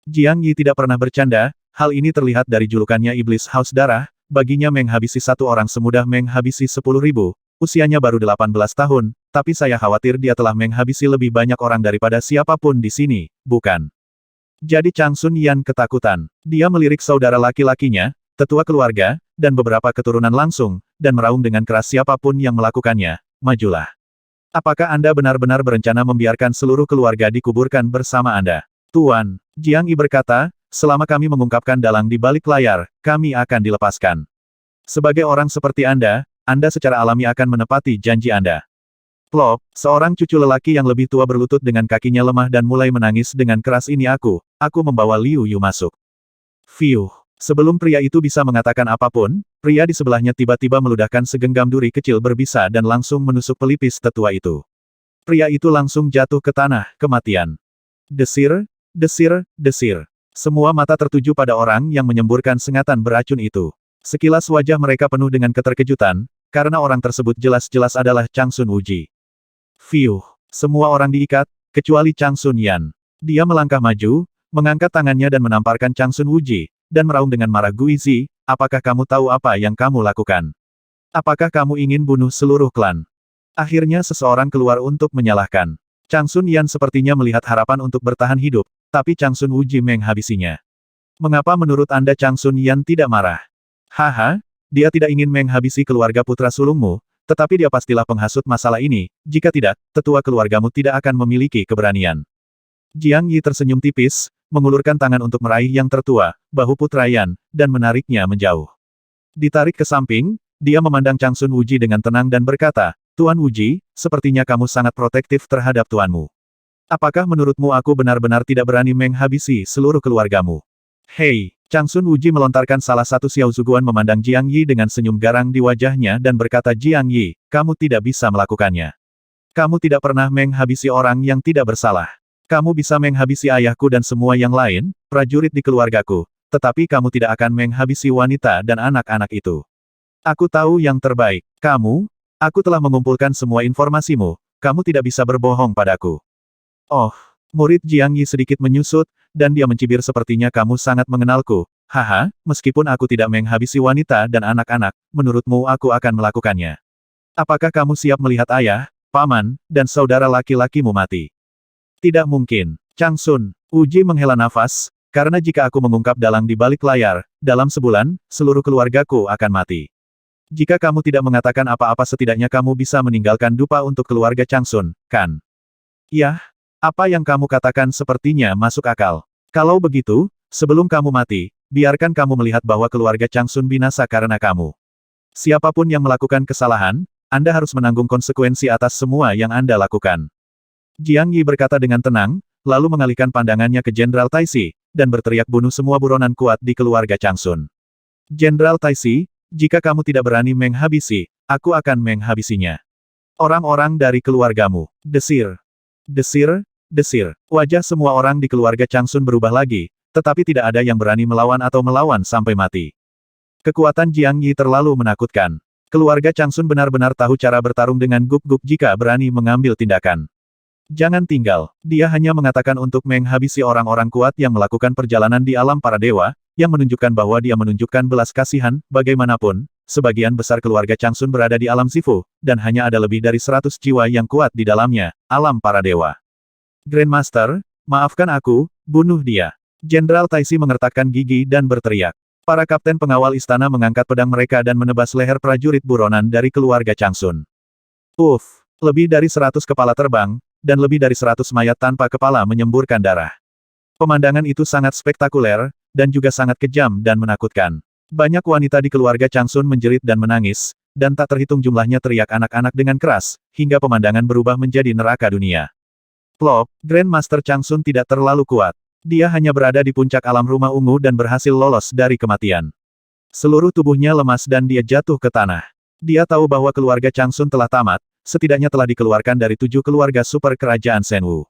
Jiang Yi tidak pernah bercanda, hal ini terlihat dari julukannya Iblis Haus Darah, baginya menghabisi satu orang semudah menghabisi 10.000, usianya baru 18 tahun, tapi saya khawatir dia telah menghabisi lebih banyak orang daripada siapapun di sini, bukan? Jadi Chang Sun Yan ketakutan. Dia melirik saudara laki-lakinya, tetua keluarga, dan beberapa keturunan langsung, dan meraung dengan keras siapapun yang melakukannya, majulah. Apakah Anda benar-benar berencana membiarkan seluruh keluarga dikuburkan bersama Anda? Tuan, Jiang Yi berkata, selama kami mengungkapkan dalang di balik layar, kami akan dilepaskan. Sebagai orang seperti Anda secara alami akan menepati janji Anda. Plop, seorang cucu lelaki yang lebih tua berlutut dengan kakinya lemah dan mulai menangis dengan keras. Ini aku membawa Liu Yu masuk. Fiuh. Sebelum pria itu bisa mengatakan apapun, pria di sebelahnya tiba-tiba meludahkan segenggam duri kecil berbisa dan langsung menusuk pelipis tetua itu. Pria itu langsung jatuh ke tanah, kematian. Desir, desir, desir. Semua mata tertuju pada orang yang menyemburkan sengatan beracun itu. Sekilas wajah mereka penuh dengan keterkejutan, karena orang tersebut jelas-jelas adalah Chang Sun Wuji. Fiuh. Semua orang diikat, kecuali Chang Sun Yan. Dia melangkah maju, mengangkat tangannya dan menamparkan Chang Sun Wuji, dan meraung dengan marah. Guizi, apakah kamu tahu apa yang kamu lakukan? Apakah kamu ingin bunuh seluruh klan? Akhirnya seseorang keluar untuk menyalahkan. Chang Sun Yan sepertinya melihat harapan untuk bertahan hidup, tapi Chang Sun Wuji menghabisinya. Mengapa menurut Anda Chang Sun Yan tidak marah? Haha, dia tidak ingin menghabisi keluarga putra sulungmu, tetapi dia pastilah penghasut masalah ini, jika tidak, tetua keluargamu tidak akan memiliki keberanian. Jiang Yi tersenyum tipis, mengulurkan tangan untuk meraih yang tertua, bahu putra Yan, dan menariknya menjauh. Ditarik ke samping, dia memandang Chang Sun Wuji dengan tenang dan berkata, Tuan Wuji, sepertinya kamu sangat protektif terhadap tuanmu. Apakah menurutmu aku benar-benar tidak berani menghabisi seluruh keluargamu? Hei, Chang Sun Wuji melontarkan salah satu Xiao Zuguan memandang Jiang Yi dengan senyum garang di wajahnya dan berkata, Jiang Yi, kamu tidak bisa melakukannya. Kamu tidak pernah menghabisi orang yang tidak bersalah. Kamu bisa menghabisi ayahku dan semua yang lain, prajurit di keluargaku, tetapi kamu tidak akan menghabisi wanita dan anak-anak itu. Aku tahu yang terbaik. Aku telah mengumpulkan semua informasimu, kamu tidak bisa berbohong padaku. Oh, murid Jiang Yi sedikit menyusut, dan dia mencibir sepertinya kamu sangat mengenalku. Haha, meskipun aku tidak menghabisi wanita dan anak-anak, menurutmu aku akan melakukannya. Apakah kamu siap melihat ayah, paman, dan saudara laki-lakimu mati? Tidak mungkin. Chang Sun Wuji menghela nafas, karena jika aku mengungkap dalang di balik layar, dalam sebulan, seluruh keluargaku akan mati. Jika kamu tidak mengatakan apa-apa setidaknya kamu bisa meninggalkan dupa untuk keluarga Chang Sun, kan? Yah, apa yang kamu katakan sepertinya masuk akal. Kalau begitu, sebelum kamu mati, biarkan kamu melihat bahwa keluarga Chang Sun binasa karena kamu. Siapapun yang melakukan kesalahan, Anda harus menanggung konsekuensi atas semua yang Anda lakukan. Jiang Yi berkata dengan tenang, lalu mengalihkan pandangannya ke Jenderal Taixi, dan berteriak bunuh semua buronan kuat di keluarga Chang Sun. Jenderal Taixi, jika kamu tidak berani menghabisi, aku akan menghabisinya. Orang-orang dari keluargamu. Desir. Desir, desir. Wajah semua orang di keluarga Chang Sun berubah lagi, tetapi tidak ada yang berani melawan atau melawan sampai mati. Kekuatan Jiang Yi terlalu menakutkan. Keluarga Chang Sun benar-benar tahu cara bertarung dengan guk-guk jika berani mengambil tindakan. Jangan tinggal. Dia hanya mengatakan untuk menghabisi orang-orang kuat yang melakukan perjalanan di alam para dewa, yang menunjukkan bahwa dia menunjukkan belas kasihan, bagaimanapun, sebagian besar keluarga Chang Sun berada di alam Sifu, dan hanya ada lebih dari 100 jiwa yang kuat di dalamnya, alam para dewa. Grandmaster, maafkan aku, bunuh dia. Jenderal Taixi mengertakkan gigi dan berteriak. Para kapten pengawal istana mengangkat pedang mereka dan menebas leher prajurit buronan dari keluarga Chang Sun. Lebih dari 100 kepala terbang, dan lebih dari 100 mayat tanpa kepala menyemburkan darah. Pemandangan itu sangat spektakuler, dan juga sangat kejam dan menakutkan. Banyak wanita di keluarga Chang Sun menjerit dan menangis, dan tak terhitung jumlahnya teriak anak-anak dengan keras, hingga pemandangan berubah menjadi neraka dunia. Plop, Grandmaster Chang Sun tidak terlalu kuat. Dia hanya berada di puncak alam rumah ungu dan berhasil lolos dari kematian. Seluruh tubuhnya lemas dan dia jatuh ke tanah. Dia tahu bahwa keluarga Chang Sun telah tamat, setidaknya telah dikeluarkan dari 7 keluarga super kerajaan Shenwu.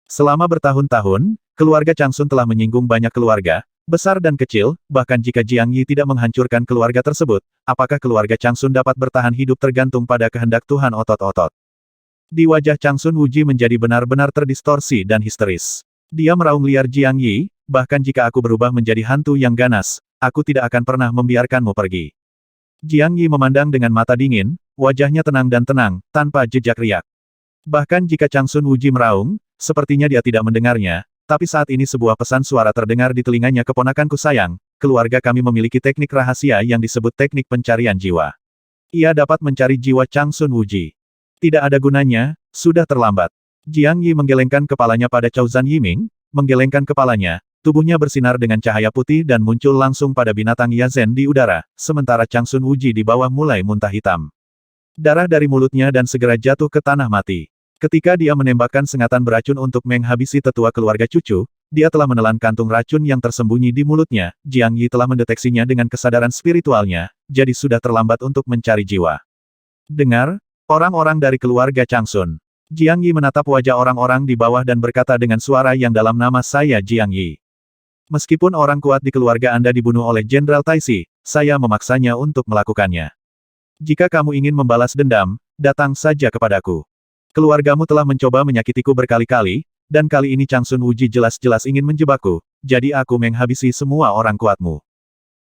Selama bertahun-tahun, keluarga Chang Sun telah menyinggung banyak keluarga, besar dan kecil, bahkan jika Jiang Yi tidak menghancurkan keluarga tersebut, apakah keluarga Chang Sun dapat bertahan hidup tergantung pada kehendak Tuhan otot-otot. Di wajah Chang Sun Wuji menjadi benar-benar terdistorsi dan histeris. Dia meraung liar Jiang Yi, bahkan jika aku berubah menjadi hantu yang ganas, aku tidak akan pernah membiarkanmu pergi. Jiang Yi memandang dengan mata dingin, wajahnya tenang dan tenang, tanpa jejak riak. Bahkan jika Changsun Wuji meraung, sepertinya dia tidak mendengarnya, tapi saat ini sebuah pesan suara terdengar di telinganya. Keponakanku sayang, keluarga kami memiliki teknik rahasia yang disebut teknik pencarian jiwa. Ia dapat mencari jiwa Changsun Wuji. Tidak ada gunanya, sudah terlambat. Jiang Yi menggelengkan kepalanya pada Cao Zhan Yiming, menggelengkan kepalanya, tubuhnya bersinar dengan cahaya putih dan muncul langsung pada binatang Yazen di udara, sementara Changsun Wuji di bawah mulai muntah hitam. Darah dari mulutnya dan segera jatuh ke tanah mati. Ketika dia menembakkan sengatan beracun untuk menghabisi tetua keluarga cucu, dia telah menelan kantung racun yang tersembunyi di mulutnya. Jiang Yi telah mendeteksinya dengan kesadaran spiritualnya, jadi sudah terlambat untuk mencari jiwa. Dengar, orang-orang dari keluarga Changsun. Jiang Yi menatap wajah orang-orang di bawah dan berkata dengan suara yang dalam, nama saya Jiang Yi. Meskipun orang kuat di keluarga Anda dibunuh oleh Jenderal Taixi, saya memaksanya untuk melakukannya. Jika kamu ingin membalas dendam, datang saja kepadaku. Keluargamu telah mencoba menyakitiku berkali-kali, dan kali ini Changsun Wuji jelas-jelas ingin menjebakku, jadi aku menghabisi semua orang kuatmu.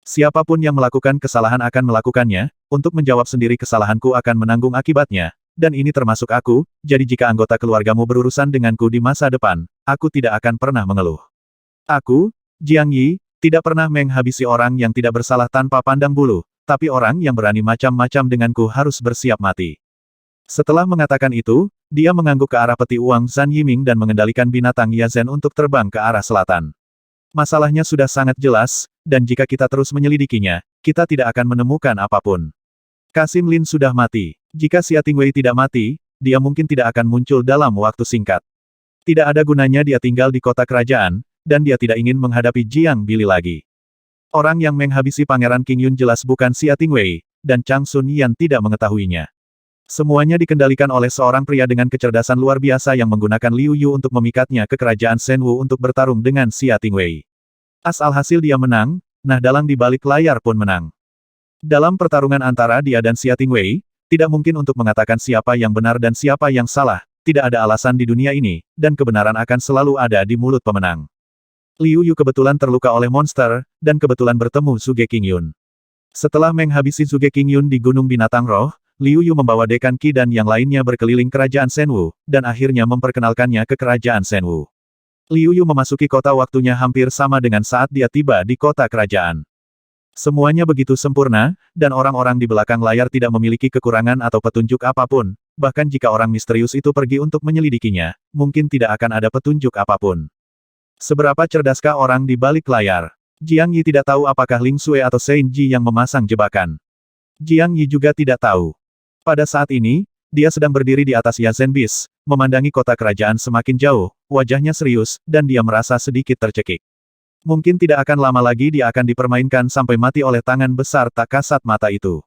Siapapun yang melakukan kesalahan akan melakukannya, untuk menjawab sendiri kesalahanku akan menanggung akibatnya, dan ini termasuk aku, jadi jika anggota keluargamu berurusan denganku di masa depan, aku tidak akan pernah mengeluh. Aku, Jiang Yi, tidak pernah menghabisi orang yang tidak bersalah tanpa pandang bulu, tapi orang yang berani macam-macam denganku harus bersiap mati. Setelah mengatakan itu, dia mengangguk ke arah peti uang Zhan Yiming dan mengendalikan binatang Yazen untuk terbang ke arah selatan. Masalahnya sudah sangat jelas, dan jika kita terus menyelidikinya, kita tidak akan menemukan apapun. Kasim Lin sudah mati. Jika Xia Tingwei tidak mati, dia mungkin tidak akan muncul dalam waktu singkat. Tidak ada gunanya dia tinggal di kota kerajaan, dan dia tidak ingin menghadapi Jiang Bili lagi. Orang yang menghabisi Pangeran Qingyun jelas bukan Xia Tingwei, dan Chang Sun Yan tidak mengetahuinya. Semuanya dikendalikan oleh seorang pria dengan kecerdasan luar biasa yang menggunakan Liu Yu untuk memikatnya ke kerajaan Shenwu untuk bertarung dengan Xia Tingwei. Alhasil dia menang, nah dalang di balik layar pun menang. Dalam pertarungan antara dia dan Xia Tingwei, tidak mungkin untuk mengatakan siapa yang benar dan siapa yang salah, tidak ada alasan di dunia ini, dan kebenaran akan selalu ada di mulut pemenang. Liu Yu kebetulan terluka oleh monster, dan kebetulan bertemu Zhuge Qingyun. Setelah menghabisi Zhuge Qingyun di Gunung Binatang Roh, Liu Yu membawa Dekan Qi dan yang lainnya berkeliling kerajaan Shenwu, dan akhirnya memperkenalkannya ke kerajaan Shenwu. Liu Yu memasuki kota waktunya hampir sama dengan saat dia tiba di kota kerajaan. Semuanya begitu sempurna, dan orang-orang di belakang layar tidak memiliki kekurangan atau petunjuk apapun, bahkan jika orang misterius itu pergi untuk menyelidikinya, mungkin tidak akan ada petunjuk apapun. Seberapa cerdaskah orang di balik layar? Jiang Yi tidak tahu apakah Ling Xue atau Shen Ji yang memasang jebakan. Jiang Yi juga tidak tahu. Pada saat ini, dia sedang berdiri di atas Yazen Bis, memandangi kota kerajaan semakin jauh, wajahnya serius, dan dia merasa sedikit tercekik. Mungkin tidak akan lama lagi dia akan dipermainkan sampai mati oleh tangan besar tak kasat mata itu.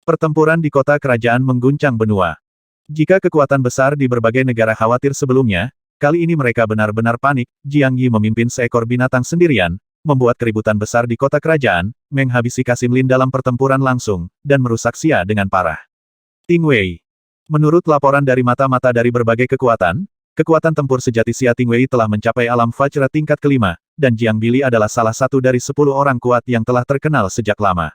Pertempuran di kota kerajaan mengguncang benua. Jika kekuatan besar di berbagai negara khawatir sebelumnya, kali ini mereka benar-benar panik. Jiang Yi memimpin seekor binatang sendirian, membuat keributan besar di kota kerajaan, menghabisi Kasim Lin dalam pertempuran langsung, dan merusak Xia dengan parah. Tingwei. Menurut laporan dari mata-mata dari berbagai kekuatan tempur sejati Xia Tingwei telah mencapai alam Fajra tingkat kelima, dan Jiang Bili adalah salah satu dari 10 orang kuat yang telah terkenal sejak lama.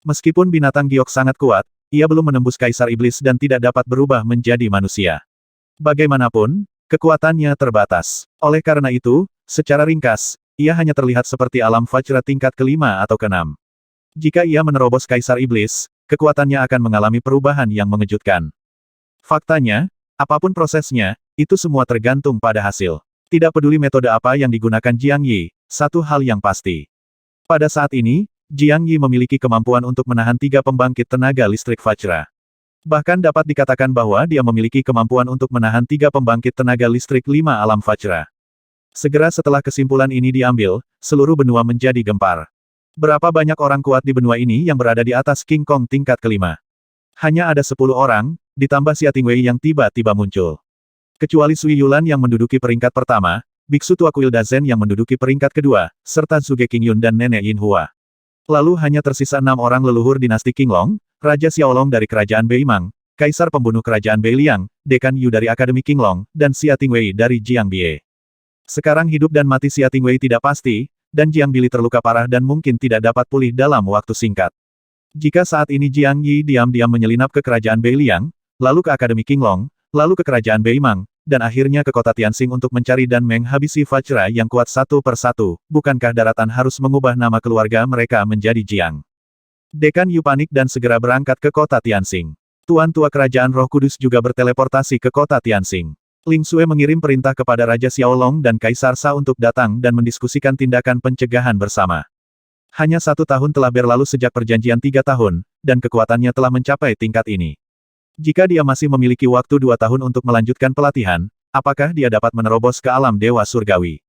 Meskipun binatang giok sangat kuat, ia belum menembus Kaisar Iblis dan tidak dapat berubah menjadi manusia. Bagaimanapun, kekuatannya terbatas. Oleh karena itu, secara ringkas, ia hanya terlihat seperti alam Fajra tingkat kelima atau keenam. Jika ia menerobos Kaisar Iblis, kekuatannya akan mengalami perubahan yang mengejutkan. Faktanya, apapun prosesnya, itu semua tergantung pada hasil. Tidak peduli metode apa yang digunakan Jiang Yi, satu hal yang pasti. Pada saat ini, Jiang Yi memiliki kemampuan untuk menahan 3 pembangkit tenaga listrik Fajra. Bahkan dapat dikatakan bahwa dia memiliki kemampuan untuk menahan 3 pembangkit tenaga listrik 5 alam Fajra. Segera setelah kesimpulan ini diambil, seluruh benua menjadi gempar. Berapa banyak orang kuat di benua ini yang berada di atas King Kong tingkat kelima? Hanya ada 10 orang, ditambah Xia Tingwei yang tiba-tiba muncul. Kecuali Sui Yulan yang menduduki peringkat pertama, Biksu Tua Kuil Dazen yang menduduki peringkat kedua, serta Zhuge Qingyun dan Nenek Yin Hua. Lalu hanya tersisa 6 orang leluhur dinasti Qinglong, Raja Xiaolong dari Kerajaan Beimang, Kaisar Pembunuh Kerajaan Beiliang, Dekan Yu dari Akademi Qinglong, dan Xia Tingwei dari Jiangbie. Sekarang hidup dan mati Xia Tingwei tidak pasti, dan Jiang Bili terluka parah dan mungkin tidak dapat pulih dalam waktu singkat. Jika saat ini Jiang Yi diam-diam menyelinap ke kerajaan Beiliang, lalu ke Akademi Qinglong, lalu ke kerajaan Beimang, dan akhirnya ke kota Tianxing untuk mencari dan menghabisi Fajra yang kuat satu persatu, bukankah daratan harus mengubah nama keluarga mereka menjadi Jiang? Dekan Yu panik dan segera berangkat ke kota Tianxing. Tuan tua kerajaan Roh Kudus juga berteleportasi ke kota Tianxing. Ling Xue mengirim perintah kepada Raja Xiaolong dan Kaisar Sa untuk datang dan mendiskusikan tindakan pencegahan bersama. Hanya 1 tahun telah berlalu sejak perjanjian 3 tahun, dan kekuatannya telah mencapai tingkat ini. Jika dia masih memiliki waktu 2 tahun untuk melanjutkan pelatihan, apakah dia dapat menerobos ke alam Dewa Surgawi?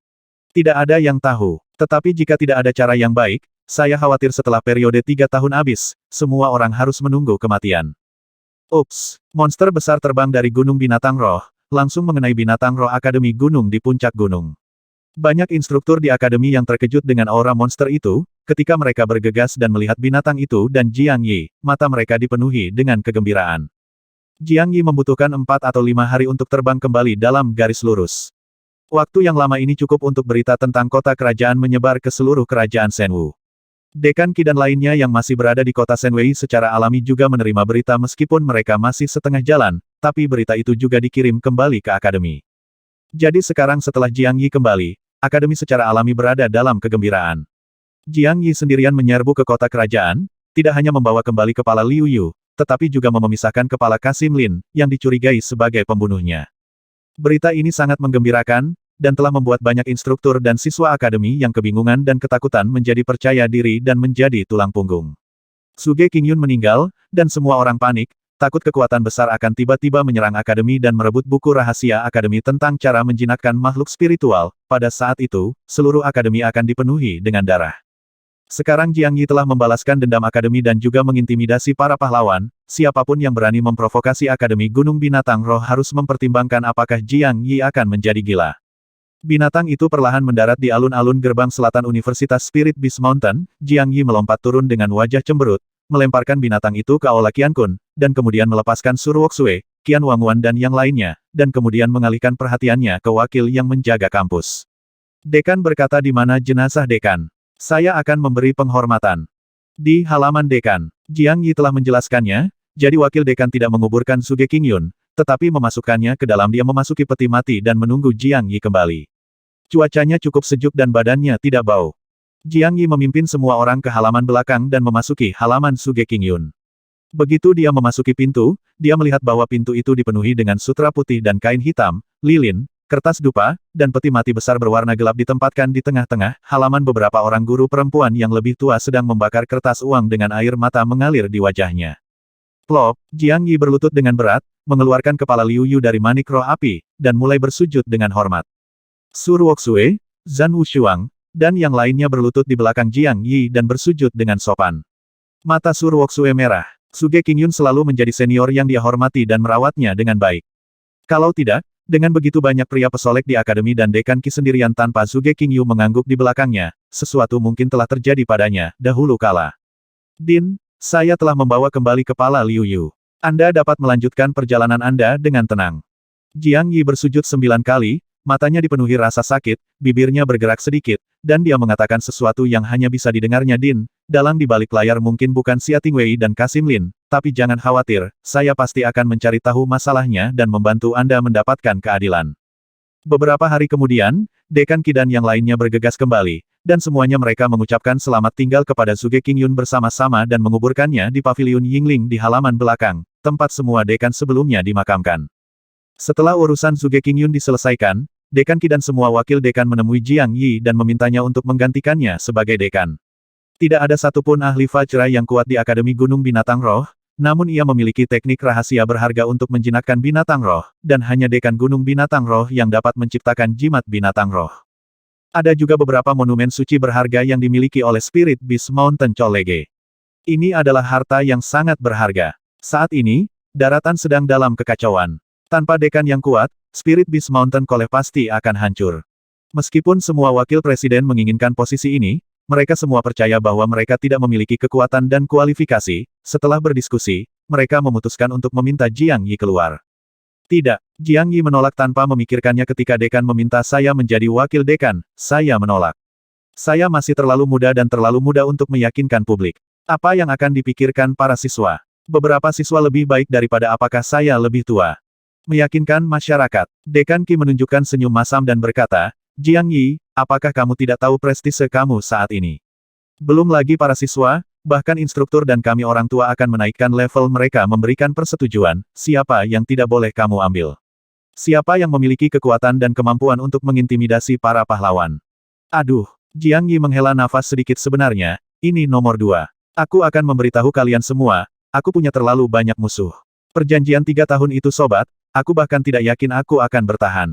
Tidak ada yang tahu. Tetapi jika tidak ada cara yang baik, saya khawatir setelah periode 3 tahun habis, semua orang harus menunggu kematian. Ups! Monster besar terbang dari Gunung Binatang Roh, langsung mengenai Binatang Roh Akademi Gunung di puncak gunung. Banyak instruktur di akademi yang terkejut dengan aura monster itu, ketika mereka bergegas dan melihat binatang itu dan Jiang Yi, mata mereka dipenuhi dengan kegembiraan. Jiang Yi membutuhkan 4 atau 5 hari untuk terbang kembali dalam garis lurus. Waktu yang lama ini cukup untuk berita tentang kota kerajaan menyebar ke seluruh kerajaan Shenwu. Dekan Qi dan lainnya yang masih berada di kota Shenwei secara alami juga menerima berita meskipun mereka masih setengah jalan, tapi berita itu juga dikirim kembali ke akademi. Jadi sekarang setelah Jiang Yi kembali, akademi secara alami berada dalam kegembiraan. Jiang Yi sendirian menyerbu ke kota kerajaan, tidak hanya membawa kembali kepala Liu Yu, tetapi juga memisahkan kepala Kasim Lin, yang dicurigai sebagai pembunuhnya. Berita ini sangat menggembirakan, dan telah membuat banyak instruktur dan siswa akademi yang kebingungan dan ketakutan menjadi percaya diri dan menjadi tulang punggung. Suge Qingyun meninggal, dan semua orang panik, takut kekuatan besar akan tiba-tiba menyerang akademi dan merebut buku rahasia akademi tentang cara menjinakkan makhluk spiritual. Pada saat itu, seluruh akademi akan dipenuhi dengan darah. Sekarang Jiang Yi telah membalaskan dendam akademi dan juga mengintimidasi para pahlawan, siapapun yang berani memprovokasi akademi Gunung Binatang Roh harus mempertimbangkan apakah Jiang Yi akan menjadi gila. Binatang itu perlahan mendarat di alun-alun gerbang selatan Universitas Spirit Beast Mountain. Jiang Yi melompat turun dengan wajah cemberut, melemparkan binatang itu ke aula Qiankun, dan kemudian melepaskan Sur Woksue, Qian Wangwan dan yang lainnya, dan kemudian mengalihkan perhatiannya ke wakil yang menjaga kampus. Dekan berkata, di mana jenazah dekan? Saya akan memberi penghormatan. Di halaman dekan. Jiang Yi telah menjelaskannya, jadi wakil dekan tidak menguburkan Suge Qingyun, tetapi memasukkannya ke dalam. Dia memasuki peti mati dan menunggu Jiang Yi kembali. Cuacanya cukup sejuk dan badannya tidak bau. Jiang Yi memimpin semua orang ke halaman belakang dan memasuki halaman Suge Qingyun. Begitu dia memasuki pintu, dia melihat bahwa pintu itu dipenuhi dengan sutra putih dan kain hitam, lilin, kertas dupa, dan peti mati besar berwarna gelap ditempatkan di tengah-tengah halaman. Beberapa orang guru perempuan yang lebih tua sedang membakar kertas uang dengan air mata mengalir di wajahnya. Plop, Jiang Yi berlutut dengan berat, mengeluarkan kepala Liu Yu dari manik roh api, dan mulai bersujud dengan hormat. Sur Woksue, Zhan Wushuang, dan yang lainnya berlutut di belakang Jiang Yi dan bersujud dengan sopan. Mata Sur Woksue merah. Suge Qingyun selalu menjadi senior yang dia hormati dan merawatnya dengan baik. Kalau tidak, dengan begitu banyak pria pesolek di akademi dan dekan Qi sendirian tanpa Suge Qingyun mengangguk di belakangnya, sesuatu mungkin telah terjadi padanya, dahulu kala. Din, saya telah membawa kembali kepala Liu Yu. Anda dapat melanjutkan perjalanan Anda dengan tenang. Jiang Yi bersujud 9 kali, matanya dipenuhi rasa sakit, bibirnya bergerak sedikit, dan dia mengatakan sesuatu yang hanya bisa didengarnya. Din, dalang di balik layar mungkin bukan Xia Tingwei dan Kasim Lin, tapi jangan khawatir, saya pasti akan mencari tahu masalahnya dan membantu Anda mendapatkan keadilan. Beberapa hari kemudian, Dekan Qi dan yang lainnya bergegas kembali, dan semuanya mereka mengucapkan selamat tinggal kepada Suge Qingyun bersama-sama dan menguburkannya di paviliun Yingling di halaman belakang, tempat semua dekan sebelumnya dimakamkan. Setelah urusan Suge Qingyun diselesaikan, Dekan Qi dan semua wakil dekan menemui Jiang Yi dan memintanya untuk menggantikannya sebagai dekan. Tidak ada satupun ahli Fajra yang kuat di Akademi Gunung Binatang Roh, namun ia memiliki teknik rahasia berharga untuk menjinakkan binatang roh, dan hanya dekan Gunung Binatang Roh yang dapat menciptakan jimat binatang roh. Ada juga beberapa monumen suci berharga yang dimiliki oleh Spirit Beast Mountain Cholege. Ini adalah harta yang sangat berharga. Saat ini, daratan sedang dalam kekacauan. Tanpa dekan yang kuat, Spirit Beast Mountain College pasti akan hancur. Meskipun semua wakil presiden menginginkan posisi ini, mereka semua percaya bahwa mereka tidak memiliki kekuatan dan kualifikasi. Setelah berdiskusi, mereka memutuskan untuk meminta Jiang Yi keluar. Tidak, Jiang Yi menolak tanpa memikirkannya ketika dekan meminta saya menjadi wakil dekan, saya menolak. Saya masih terlalu muda dan terlalu muda untuk meyakinkan publik. Apa yang akan dipikirkan para siswa? Beberapa siswa lebih baik daripada apakah saya lebih tua. Meyakinkan masyarakat. Dekan Qi menunjukkan senyum masam dan berkata, Jiang Yi, apakah kamu tidak tahu prestise kamu saat ini? Belum lagi para siswa, bahkan instruktur dan kami orang tua akan menaikkan level mereka memberikan persetujuan, siapa yang tidak boleh kamu ambil? Siapa yang memiliki kekuatan dan kemampuan untuk mengintimidasi para pahlawan? Aduh, Jiang Yi menghela nafas sedikit sebenarnya, ini nomor 2. Aku akan memberitahu kalian semua, aku punya terlalu banyak musuh. Perjanjian 3 tahun itu sobat, aku bahkan tidak yakin aku akan bertahan.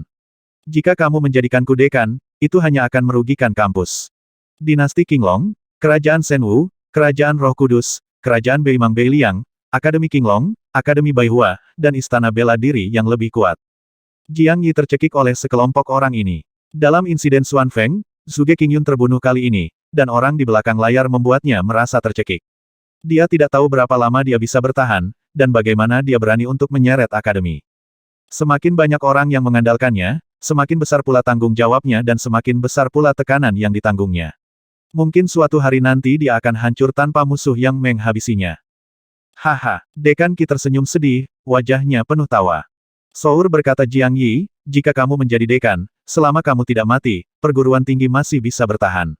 Jika kamu menjadikanku dekan, itu hanya akan merugikan kampus. Dinasti Qinglong, Kerajaan Shenwu, Kerajaan Roh Kudus, Kerajaan Beimang Beiliang, Akademi Qinglong, Akademi Baihua, dan Istana Bela Diri yang lebih kuat. Jiang Yi tercekik oleh sekelompok orang ini. Dalam insiden Xuan Feng, Zhuge Qingyun terbunuh kali ini, dan orang di belakang layar membuatnya merasa tercekik. Dia tidak tahu berapa lama dia bisa bertahan, dan bagaimana dia berani untuk menyeret akademi. Semakin banyak orang yang mengandalkannya, semakin besar pula tanggung jawabnya dan semakin besar pula tekanan yang ditanggungnya. Mungkin suatu hari nanti dia akan hancur tanpa musuh yang menghabisinya. Haha, Dekan Qi tersenyum sedih, wajahnya penuh tawa. Sour berkata Jiang Yi, jika kamu menjadi dekan, selama kamu tidak mati, perguruan tinggi masih bisa bertahan.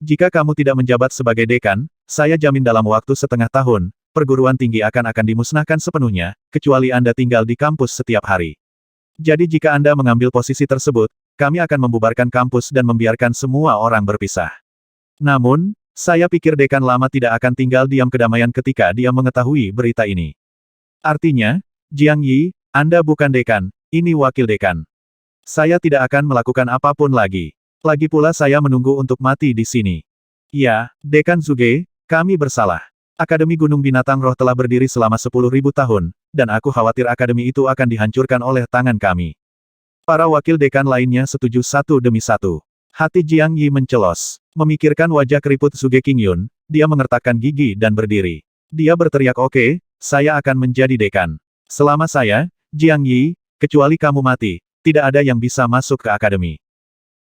Jika kamu tidak menjabat sebagai dekan, saya jamin dalam waktu setengah tahun, perguruan tinggi akan dimusnahkan sepenuhnya, kecuali Anda tinggal di kampus setiap hari. Jadi jika Anda mengambil posisi tersebut, kami akan membubarkan kampus dan membiarkan semua orang berpisah. Namun, saya pikir dekan lama tidak akan tinggal diam kedamaian ketika dia mengetahui berita ini. Artinya, Jiang Yi, Anda bukan dekan, ini wakil dekan. Saya tidak akan melakukan apapun lagi. Lagi pula saya menunggu untuk mati di sini. Ya, Dekan Zhuge, kami bersalah. Akademi Gunung Binatang Roh telah berdiri selama 10.000 tahun, dan aku khawatir akademi itu akan dihancurkan oleh tangan kami. Para wakil dekan lainnya setuju satu demi satu. Hati Jiang Yi mencelos. Memikirkan wajah keriput Zhuge Qingyun, dia mengertakkan gigi dan berdiri. Dia berteriak oke, saya akan menjadi dekan. Selama saya, Jiang Yi, kecuali kamu mati, tidak ada yang bisa masuk ke akademi.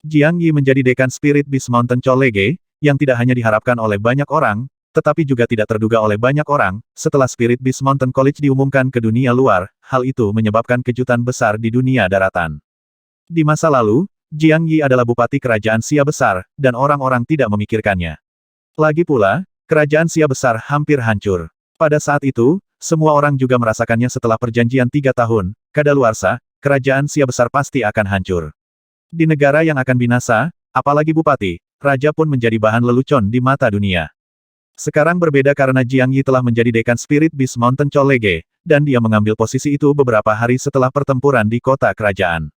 Jiang Yi menjadi dekan Spirit Beast Mountain College, yang tidak hanya diharapkan oleh banyak orang, tetapi juga tidak terduga oleh banyak orang. Setelah Spirit Beast Mountain College diumumkan ke dunia luar, hal itu menyebabkan kejutan besar di dunia daratan. Di masa lalu, Jiang Yi adalah bupati kerajaan Xia Besar, dan orang-orang tidak memikirkannya. Lagi pula, kerajaan Xia Besar hampir hancur. Pada saat itu, semua orang juga merasakannya setelah perjanjian 3 tahun, kadaluarsa, kerajaan Xia Besar pasti akan hancur. Di negara yang akan binasa, apalagi bupati, raja pun menjadi bahan lelucon di mata dunia. Sekarang berbeda karena Jiang Yi telah menjadi dekan Spirit Beast Mountain College, dan dia mengambil posisi itu beberapa hari setelah pertempuran di kota kerajaan.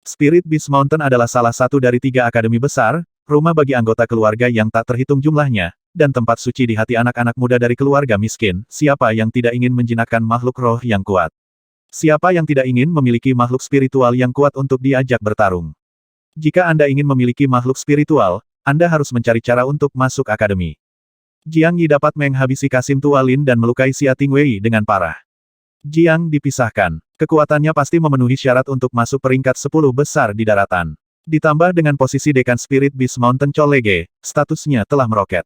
Spirit Beast Mountain adalah salah satu dari 3 akademi besar, rumah bagi anggota keluarga yang tak terhitung jumlahnya, dan tempat suci di hati anak-anak muda dari keluarga miskin. Siapa yang tidak ingin menjinakkan makhluk roh yang kuat? Siapa yang tidak ingin memiliki makhluk spiritual yang kuat untuk diajak bertarung? Jika Anda ingin memiliki makhluk spiritual, Anda harus mencari cara untuk masuk akademi. Jiang Yi dapat menghabisi Kasim Tualin dan melukai Xia Tingwei dengan parah. Jiang dipisahkan. Kekuatannya pasti memenuhi syarat untuk masuk peringkat 10 besar di daratan. Ditambah dengan posisi dekan Spirit Beast Mountain College, statusnya telah meroket.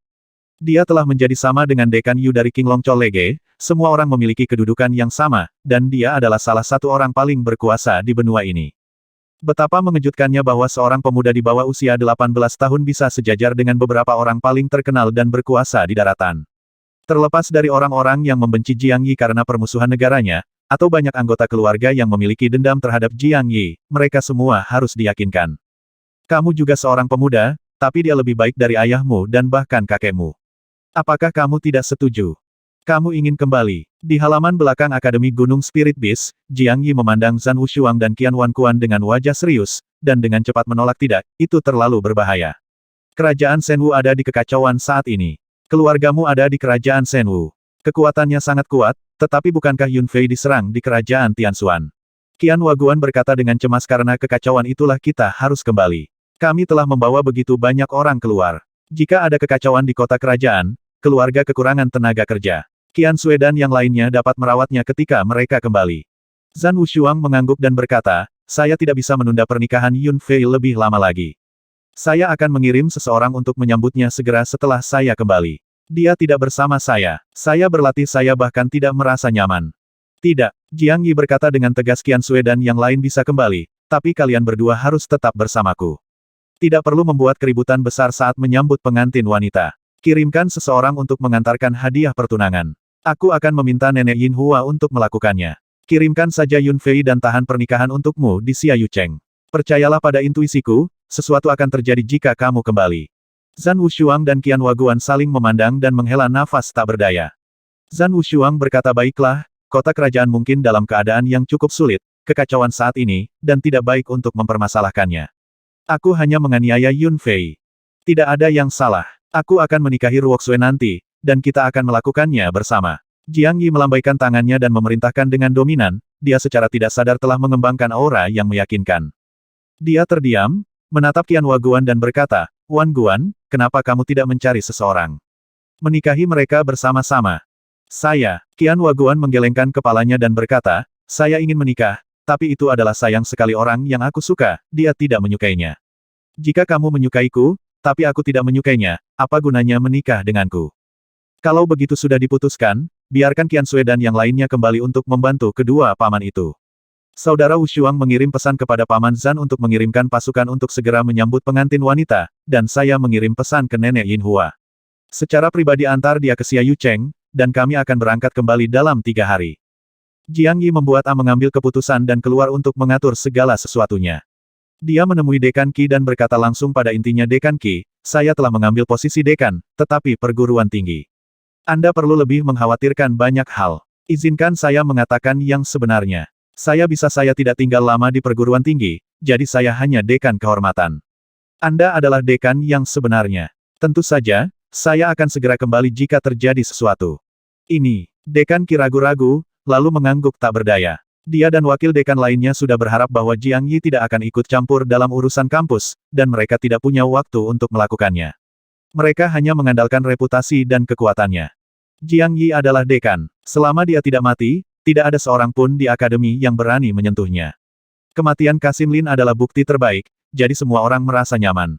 Dia telah menjadi sama dengan dekan Yu dari Qinglong College, semua orang memiliki kedudukan yang sama, dan dia adalah salah satu orang paling berkuasa di benua ini. Betapa mengejutkannya bahwa seorang pemuda di bawah usia 18 tahun bisa sejajar dengan beberapa orang paling terkenal dan berkuasa di daratan. Terlepas dari orang-orang yang membenci Jiang Yi karena permusuhan negaranya, atau banyak anggota keluarga yang memiliki dendam terhadap Jiang Yi, mereka semua harus diyakinkan. Kamu juga seorang pemuda, tapi dia lebih baik dari ayahmu dan bahkan kakekmu. Apakah kamu tidak setuju? Kamu ingin kembali? Di halaman belakang Akademi Gunung Spirit Beast, Jiang Yi memandang Zhan Wushuang dan Qian Wanquan dengan wajah serius, dan dengan cepat menolak tidak, itu terlalu berbahaya. Kerajaan Shenwu ada di kekacauan saat ini. Keluargamu ada di kerajaan Shenwu. Kekuatannya sangat kuat, tetapi bukankah Yun Fei diserang di kerajaan Tianxuan? Qian Waguan berkata dengan cemas karena kekacauan itulah kita harus kembali. Kami telah membawa begitu banyak orang keluar. Jika ada kekacauan di kota kerajaan, keluarga kekurangan tenaga kerja. Qian Sui dan yang lainnya dapat merawatnya ketika mereka kembali. Zhan Wushuang mengangguk dan berkata, saya tidak bisa menunda pernikahan Yun Fei lebih lama lagi. Saya akan mengirim seseorang untuk menyambutnya segera setelah saya kembali. Dia tidak bersama saya. Saya berlatih, saya bahkan tidak merasa nyaman. Tidak, Jiang Yi berkata dengan tegas, Qian Xue dan yang lain bisa kembali, tapi kalian berdua harus tetap bersamaku. Tidak perlu membuat keributan besar saat menyambut pengantin wanita. Kirimkan seseorang untuk mengantarkan hadiah pertunangan. Aku akan meminta Nenek Yin Hua untuk melakukannya. Kirimkan saja Yun Fei dan tahan pernikahan untukmu di Xia Yucheng. Percayalah pada intuisiku, sesuatu akan terjadi jika kamu kembali. Zhan Wushuang dan Qian Waguan saling memandang dan menghela nafas tak berdaya. Zhan Wushuang berkata, baiklah, kota kerajaan mungkin dalam keadaan yang cukup sulit, kekacauan saat ini, dan tidak baik untuk mempermasalahkannya. Aku hanya menganiaya Yun Fei. Tidak ada yang salah. Aku akan menikahi Ruoxue nanti, dan kita akan melakukannya bersama. Jiang Yi melambaikan tangannya dan memerintahkan dengan dominan, dia secara tidak sadar telah mengembangkan aura yang meyakinkan. Dia terdiam, menatap Qian Waguan dan berkata, Wan Guan, kenapa kamu tidak mencari seseorang? Menikahi mereka bersama-sama. Saya, Qian Waguan menggelengkan kepalanya dan berkata, saya ingin menikah, tapi itu adalah sayang sekali orang yang aku suka, dia tidak menyukainya. Jika kamu menyukaiku, tapi aku tidak menyukainya, apa gunanya menikah denganku? Kalau begitu sudah diputuskan, biarkan Qian Xue dan yang lainnya kembali untuk membantu kedua paman itu. Saudara Wushuang mengirim pesan kepada Paman Zhan untuk mengirimkan pasukan untuk segera menyambut pengantin wanita, dan saya mengirim pesan ke Nenek Yin Hua. Secara pribadi antar dia ke Xia Yucheng, dan kami akan berangkat kembali dalam 3 hari. Jiang Yi membuat mengambil keputusan dan keluar untuk mengatur segala sesuatunya. Dia menemui Dekan Qi dan berkata langsung pada intinya, Dekan Qi, saya telah mengambil posisi dekan, tetapi perguruan tinggi. Anda perlu lebih mengkhawatirkan banyak hal. Izinkan saya mengatakan yang sebenarnya. Saya tidak tinggal lama di perguruan tinggi, jadi saya hanya dekan kehormatan. Anda adalah dekan yang sebenarnya. Tentu saja, saya akan segera kembali jika terjadi sesuatu. Ini, Dekan Qi ragu-ragu, lalu mengangguk tak berdaya. Dia dan wakil dekan lainnya sudah berharap bahwa Jiang Yi tidak akan ikut campur dalam urusan kampus, dan mereka tidak punya waktu untuk melakukannya. Mereka hanya mengandalkan reputasi dan kekuatannya. Jiang Yi adalah dekan. Selama dia tidak mati, tidak ada seorang pun di akademi yang berani menyentuhnya. Kematian Kasim Lin adalah bukti terbaik, jadi semua orang merasa nyaman.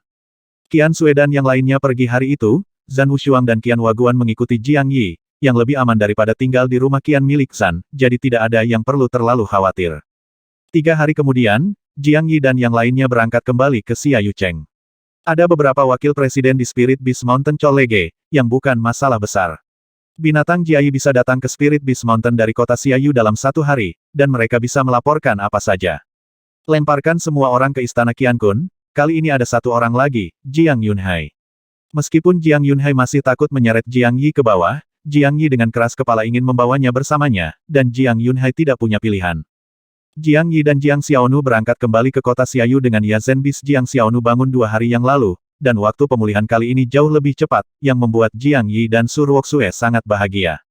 Qian Xue dan yang lainnya pergi hari itu, Zhan Wushuang dan Qian Waguan mengikuti Jiang Yi, yang lebih aman daripada tinggal di rumah Qian milik Zhan, jadi tidak ada yang perlu terlalu khawatir. 3 hari kemudian, Jiang Yi dan yang lainnya berangkat kembali ke Xia Yucheng. Ada beberapa wakil presiden di Spirit Beast Mountain Cholege, yang bukan masalah besar. Binatang Jiayi bisa datang ke Spirit Beast Mountain dari kota Xiaoyu dalam 1 hari, dan mereka bisa melaporkan apa saja. Lemparkan semua orang ke istana Qiankun, kali ini ada 1 orang lagi, Jiang Yunhai. Meskipun Jiang Yunhai masih takut menyeret Jiang Yi ke bawah, Jiang Yi dengan keras kepala ingin membawanya bersamanya, dan Jiang Yunhai tidak punya pilihan. Jiang Yi dan Jiang Xiaonu berangkat kembali ke kota Xiaoyu dengan Yazen Beast. Jiang Xiaonu bangun 2 hari yang lalu, dan waktu pemulihan kali ini jauh lebih cepat, yang membuat Jiang Yi dan Su Ruoxue sangat bahagia.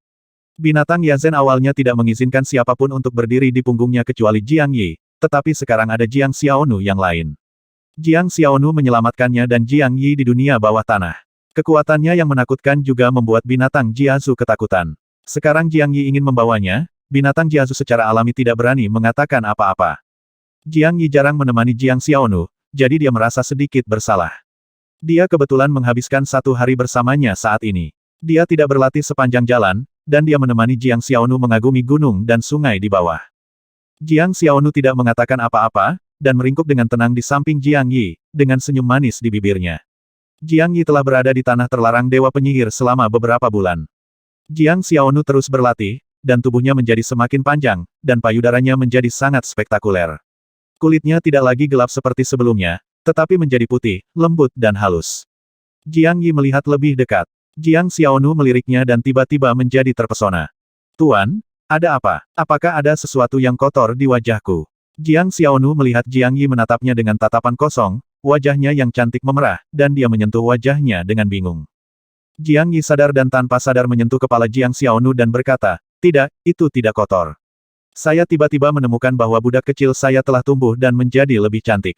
Binatang Yazen awalnya tidak mengizinkan siapapun untuk berdiri di punggungnya kecuali Jiang Yi, tetapi sekarang ada Jiang Xiaonu yang lain. Jiang Xiaonu menyelamatkannya dan Jiang Yi di dunia bawah tanah. Kekuatannya yang menakutkan juga membuat binatang Jiazu ketakutan. Sekarang Jiang Yi ingin membawanya, binatang Jiazu secara alami tidak berani mengatakan apa-apa. Jiang Yi jarang menemani Jiang Xiaonu, jadi dia merasa sedikit bersalah. Dia kebetulan menghabiskan 1 hari bersamanya saat ini. Dia tidak berlatih sepanjang jalan, dan dia menemani Jiang Xiaonu mengagumi gunung dan sungai di bawah. Jiang Xiaonu tidak mengatakan apa-apa, dan meringkuk dengan tenang di samping Jiang Yi, dengan senyum manis di bibirnya. Jiang Yi telah berada di tanah terlarang Dewa Penyihir selama beberapa bulan. Jiang Xiaonu terus berlatih, dan tubuhnya menjadi semakin panjang, dan payudaranya menjadi sangat spektakuler. Kulitnya tidak lagi gelap seperti sebelumnya, tetapi menjadi putih, lembut dan halus. Jiang Yi melihat lebih dekat. Jiang Xiaonu meliriknya dan tiba-tiba menjadi terpesona. Tuan, ada apa? Apakah ada sesuatu yang kotor di wajahku? Jiang Xiaonu melihat Jiang Yi menatapnya dengan tatapan kosong, wajahnya yang cantik memerah, dan dia menyentuh wajahnya dengan bingung. Jiang Yi sadar dan tanpa sadar menyentuh kepala Jiang Xiaonu dan berkata, tidak, itu tidak kotor. Saya tiba-tiba menemukan bahwa budak kecil saya telah tumbuh dan menjadi lebih cantik.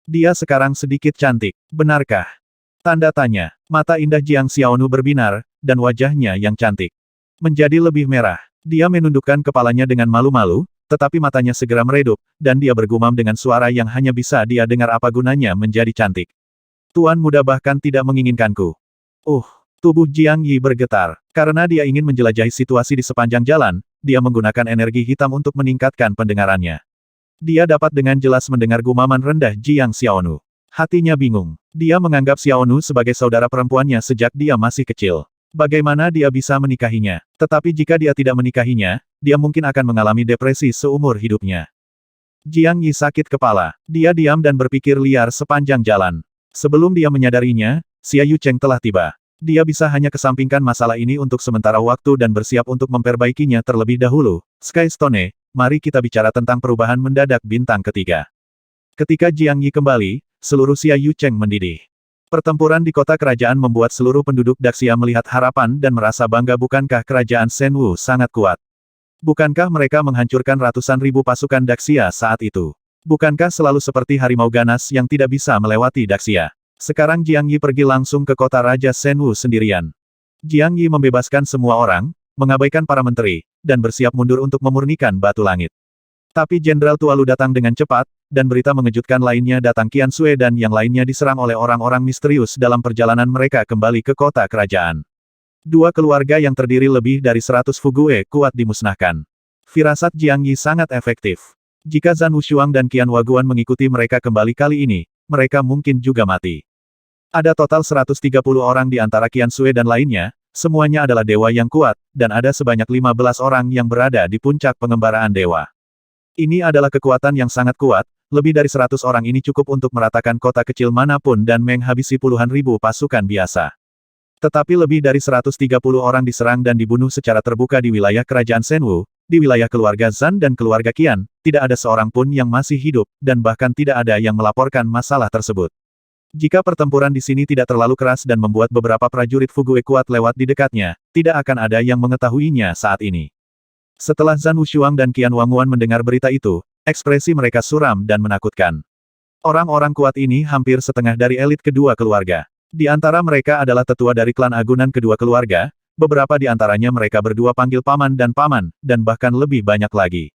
Dia sekarang sedikit cantik, benarkah? Tanda tanya. Mata indah Jiang Xiaonu berbinar, dan wajahnya yang cantik menjadi lebih merah. Dia menundukkan kepalanya dengan malu-malu, tetapi matanya segera meredup, dan dia bergumam dengan suara yang hanya bisa dia dengar apa gunanya menjadi cantik. Tuan muda bahkan tidak menginginkanku. Tubuh Jiang Yi bergetar. Karena dia ingin menjelajahi situasi di sepanjang jalan, dia menggunakan energi hitam untuk meningkatkan pendengarannya. Dia dapat dengan jelas mendengar gumaman rendah Jiang Xiaonu. Hatinya bingung. Dia menganggap Xiaonu sebagai saudara perempuannya sejak dia masih kecil. Bagaimana dia bisa menikahinya? Tetapi jika dia tidak menikahinya, dia mungkin akan mengalami depresi seumur hidupnya. Jiang Yi sakit kepala. Dia diam dan berpikir liar sepanjang jalan. Sebelum dia menyadarinya, Xia Yucheng telah tiba. Dia bisa hanya kesampingkan masalah ini untuk sementara waktu dan bersiap untuk memperbaikinya terlebih dahulu. Skystone, mari kita bicara tentang perubahan mendadak bintang ketiga. Ketika Jiang Yi kembali, seluruh Xia Yucheng mendidih. Pertempuran di kota kerajaan membuat seluruh penduduk Daxia melihat harapan dan merasa bangga. Bukankah kerajaan Shenwu sangat kuat? Bukankah mereka menghancurkan ratusan ribu pasukan Daxia saat itu? Bukankah selalu seperti harimau ganas yang tidak bisa melewati Daxia? Sekarang Jiang Yi pergi langsung ke kota Raja Shenwu sendirian. Jiang Yi membebaskan semua orang, mengabaikan para menteri, dan bersiap mundur untuk memurnikan batu langit. Tapi Jenderal Tualu datang dengan cepat, dan berita mengejutkan lainnya datang. Qian Sui dan yang lainnya diserang oleh orang-orang misterius dalam perjalanan mereka kembali ke kota kerajaan. Dua keluarga yang terdiri lebih dari 100 Fugue kuat dimusnahkan. Firasat Jiang Yi sangat efektif. Jika Zhan Wushuang dan Qian Waguan mengikuti mereka kembali kali ini, mereka mungkin juga mati. Ada total 130 orang di antara Qian Sui dan lainnya, semuanya adalah dewa yang kuat, dan ada sebanyak 15 orang yang berada di puncak pengembaraan dewa. Ini adalah kekuatan yang sangat kuat, lebih dari 100 orang ini cukup untuk meratakan kota kecil manapun dan menghabisi puluhan ribu pasukan biasa. Tetapi lebih dari 130 orang diserang dan dibunuh secara terbuka di wilayah kerajaan Shenwu, di wilayah keluarga Zhan dan keluarga Qian, tidak ada seorang pun yang masih hidup, dan bahkan tidak ada yang melaporkan masalah tersebut. Jika pertempuran di sini tidak terlalu keras dan membuat beberapa prajurit Fugue kuat lewat di dekatnya, tidak akan ada yang mengetahuinya saat ini. Setelah Zhan Wushuang dan Qian Wanguan mendengar berita itu, ekspresi mereka suram dan menakutkan. Orang-orang kuat ini hampir setengah dari elit kedua keluarga. Di antara mereka adalah tetua dari klan agunan kedua keluarga, beberapa di antaranya mereka berdua panggil paman, dan bahkan lebih banyak lagi.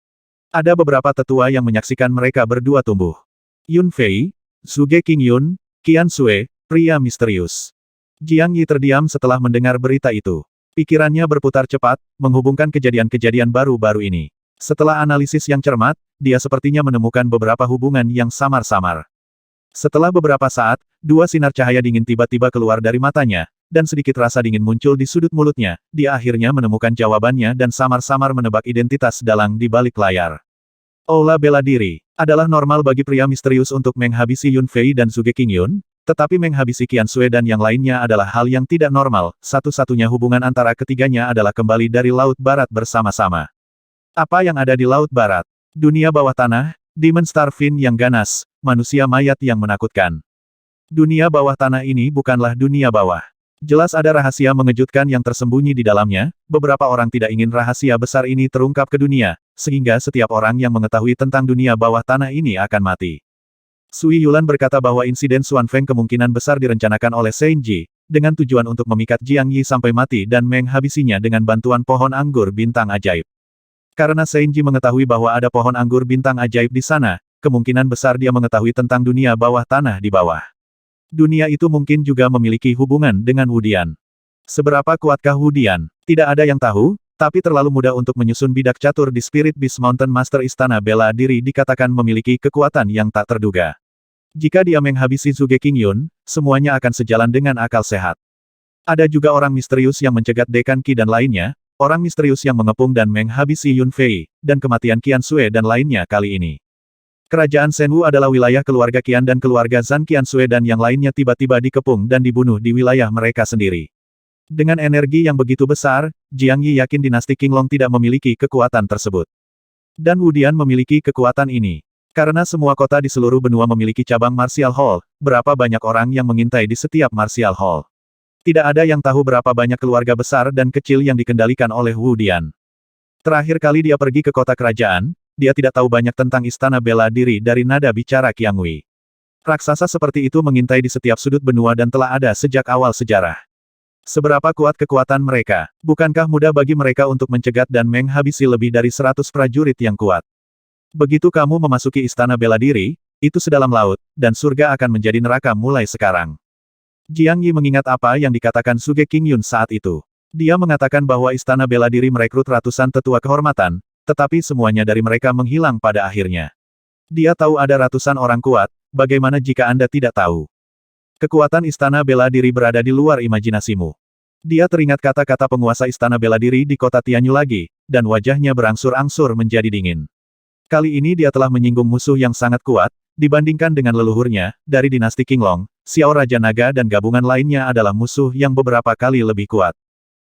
Ada beberapa tetua yang menyaksikan mereka berdua tumbuh. Yun Fei, Zhuge Qingyun, Qian Sui, pria misterius. Jiang Yi terdiam setelah mendengar berita itu. Pikirannya berputar cepat, menghubungkan kejadian-kejadian baru-baru ini. Setelah analisis yang cermat, dia sepertinya menemukan beberapa hubungan yang samar-samar. Setelah beberapa saat, dua sinar cahaya dingin tiba-tiba keluar dari matanya, dan sedikit rasa dingin muncul di sudut mulutnya. Dia akhirnya menemukan jawabannya dan samar-samar menebak identitas dalang di balik layar. Aula bela diri adalah normal bagi pria misterius untuk menghabisi Yun Fei dan Zhuge Qingyun, tetapi menghabisi Qian Sui dan yang lainnya adalah hal yang tidak normal. Satu-satunya hubungan antara ketiganya adalah kembali dari Laut Barat bersama-sama. Apa yang ada di Laut Barat? Dunia bawah tanah, Demon Starfin yang ganas, manusia mayat yang menakutkan. Dunia bawah tanah ini bukanlah dunia bawah. Jelas ada rahasia mengejutkan yang tersembunyi di dalamnya. Beberapa orang tidak ingin rahasia besar ini terungkap ke dunia, sehingga setiap orang yang mengetahui tentang dunia bawah tanah ini akan mati. Sui Yulan berkata bahwa insiden Xuan Feng kemungkinan besar direncanakan oleh Shen Ji, dengan tujuan untuk memikat Jiang Yi sampai mati dan menghabisinya dengan bantuan pohon anggur bintang ajaib. Karena Shen Ji mengetahui bahwa ada pohon anggur bintang ajaib di sana, kemungkinan besar dia mengetahui tentang dunia bawah tanah di bawah. Dunia itu mungkin juga memiliki hubungan dengan Wudian. Seberapa kuatkah Wudian? Tidak ada yang tahu, tapi terlalu mudah untuk menyusun bidak catur di Spirit Beast Mountain. Master Istana Bela Diri dikatakan memiliki kekuatan yang tak terduga. Jika dia menghabisi Zhuge Qingyun, semuanya akan sejalan dengan akal sehat. Ada juga orang misterius yang mencegat Dekan Qi dan lainnya, orang misterius yang mengepung dan menghabisi Yun Fei, dan kematian Qian Sui dan lainnya kali ini. Kerajaan Shenwu adalah wilayah keluarga Qian dan keluarga Zhan. Qian Sui dan yang lainnya tiba-tiba dikepung dan dibunuh di wilayah mereka sendiri. Dengan energi yang begitu besar, Jiang Yi yakin dinasti Qinglong tidak memiliki kekuatan tersebut. Dan Wudian memiliki kekuatan ini. Karena semua kota di seluruh benua memiliki cabang Martial Hall, berapa banyak orang yang mengintai di setiap Martial Hall. Tidak ada yang tahu berapa banyak keluarga besar dan kecil yang dikendalikan oleh Wudian. Terakhir kali dia pergi ke kota kerajaan, dia tidak tahu banyak tentang istana bela diri dari nada bicara Qiang Wei. Raksasa seperti itu mengintai di setiap sudut benua dan telah ada sejak awal sejarah. Seberapa kuat kekuatan mereka? Bukankah mudah bagi mereka untuk mencegat dan menghabisi lebih dari 100 prajurit yang kuat? Begitu kamu memasuki istana bela diri, itu sedalam laut, dan surga akan menjadi neraka mulai sekarang. Jiang Yi mengingat apa yang dikatakan Suge Qingyun saat itu. Dia mengatakan bahwa istana bela diri merekrut ratusan tetua kehormatan, tetapi semuanya dari mereka menghilang pada akhirnya. Dia tahu ada ratusan orang kuat, bagaimana jika Anda tidak tahu? Kekuatan istana bela diri berada di luar imajinasimu. Dia teringat kata-kata penguasa istana bela diri di kota Tianyu lagi, dan wajahnya berangsur-angsur menjadi dingin. Kali ini dia telah menyinggung musuh yang sangat kuat, dibandingkan dengan leluhurnya, dari dinasti Qinglong, Xiao Raja Naga dan gabungan lainnya adalah musuh yang beberapa kali lebih kuat.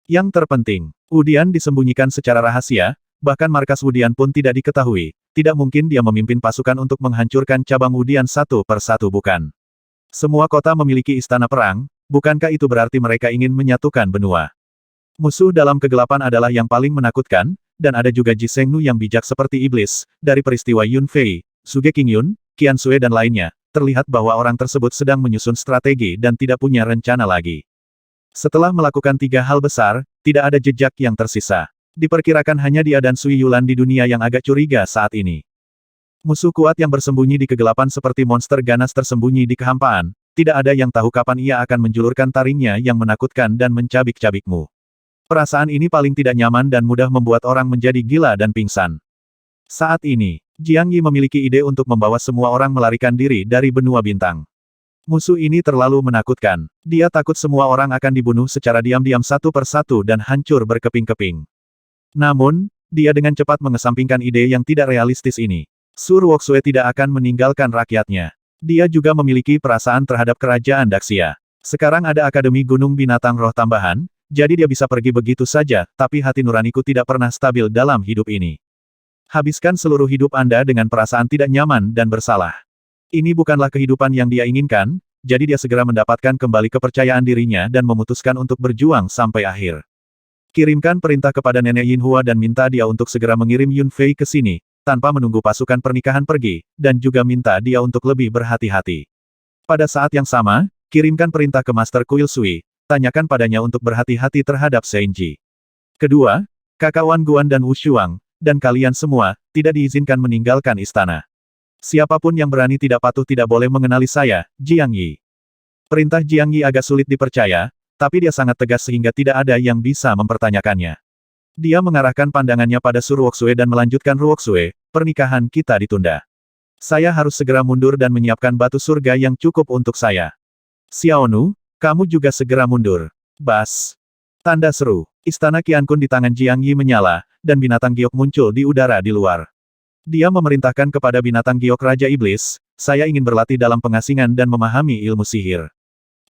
Yang terpenting, Wudian disembunyikan secara rahasia, bahkan markas Wudian pun tidak diketahui. Tidak mungkin dia memimpin pasukan untuk menghancurkan cabang Wudian satu per satu bukan. Semua kota memiliki istana perang, bukankah itu berarti mereka ingin menyatukan benua? Musuh dalam kegelapan adalah yang paling menakutkan, dan ada juga Ji Sengnu yang bijak seperti iblis. Dari peristiwa Yun Fei, Suge Qingyun, Qian Sui dan lainnya, terlihat bahwa orang tersebut sedang menyusun strategi dan tidak punya rencana lagi. Setelah melakukan 3 hal besar, tidak ada jejak yang tersisa. Diperkirakan hanya dia dan Sui Yulan di dunia yang agak curiga saat ini. Musuh kuat yang bersembunyi di kegelapan seperti monster ganas tersembunyi di kehampaan, tidak ada yang tahu kapan ia akan menjulurkan taringnya yang menakutkan dan mencabik-cabikmu. Perasaan ini paling tidak nyaman dan mudah membuat orang menjadi gila dan pingsan. Saat ini, Jiang Yi memiliki ide untuk membawa semua orang melarikan diri dari benua bintang. Musuh ini terlalu menakutkan. Dia takut semua orang akan dibunuh secara diam-diam satu persatu dan hancur berkeping-keping. Namun, dia dengan cepat mengesampingkan ide yang tidak realistis ini. Su Ruoxue tidak akan meninggalkan rakyatnya. Dia juga memiliki perasaan terhadap kerajaan Daxia. Sekarang ada Akademi Gunung Binatang Roh tambahan, jadi dia bisa pergi begitu saja, tapi hati nuraniku tidak pernah stabil dalam hidup ini. Habiskan seluruh hidup Anda dengan perasaan tidak nyaman dan bersalah. Ini bukanlah kehidupan yang dia inginkan, jadi dia segera mendapatkan kembali kepercayaan dirinya dan memutuskan untuk berjuang sampai akhir. Kirimkan perintah kepada Nenek Yin Hua dan minta dia untuk segera mengirim Yun Fei ke sini, tanpa menunggu pasukan pernikahan pergi, dan juga minta dia untuk lebih berhati-hati. Pada saat yang sama, kirimkan perintah ke Master Kuil Sui, tanyakan padanya untuk berhati-hati terhadap Senji. Kedua, Kakak Wan Guan dan Wu Shuang, dan kalian semua, tidak diizinkan meninggalkan istana. Siapapun yang berani tidak patuh tidak boleh mengenali saya, Jiang Yi. Perintah Jiang Yi agak sulit dipercaya, tapi dia sangat tegas sehingga tidak ada yang bisa mempertanyakannya. Dia mengarahkan pandangannya pada Su Ruoxue dan melanjutkan, Ruoxue, pernikahan kita ditunda. Saya harus segera mundur dan menyiapkan batu surga yang cukup untuk saya. Xiaonu, kamu juga segera mundur. Bas. Tanda seru. Istana Qiankun di tangan Jiang Yi menyala, dan binatang giok muncul di udara di luar. Dia memerintahkan kepada binatang giok Raja Iblis, saya ingin berlatih dalam pengasingan dan memahami ilmu sihir.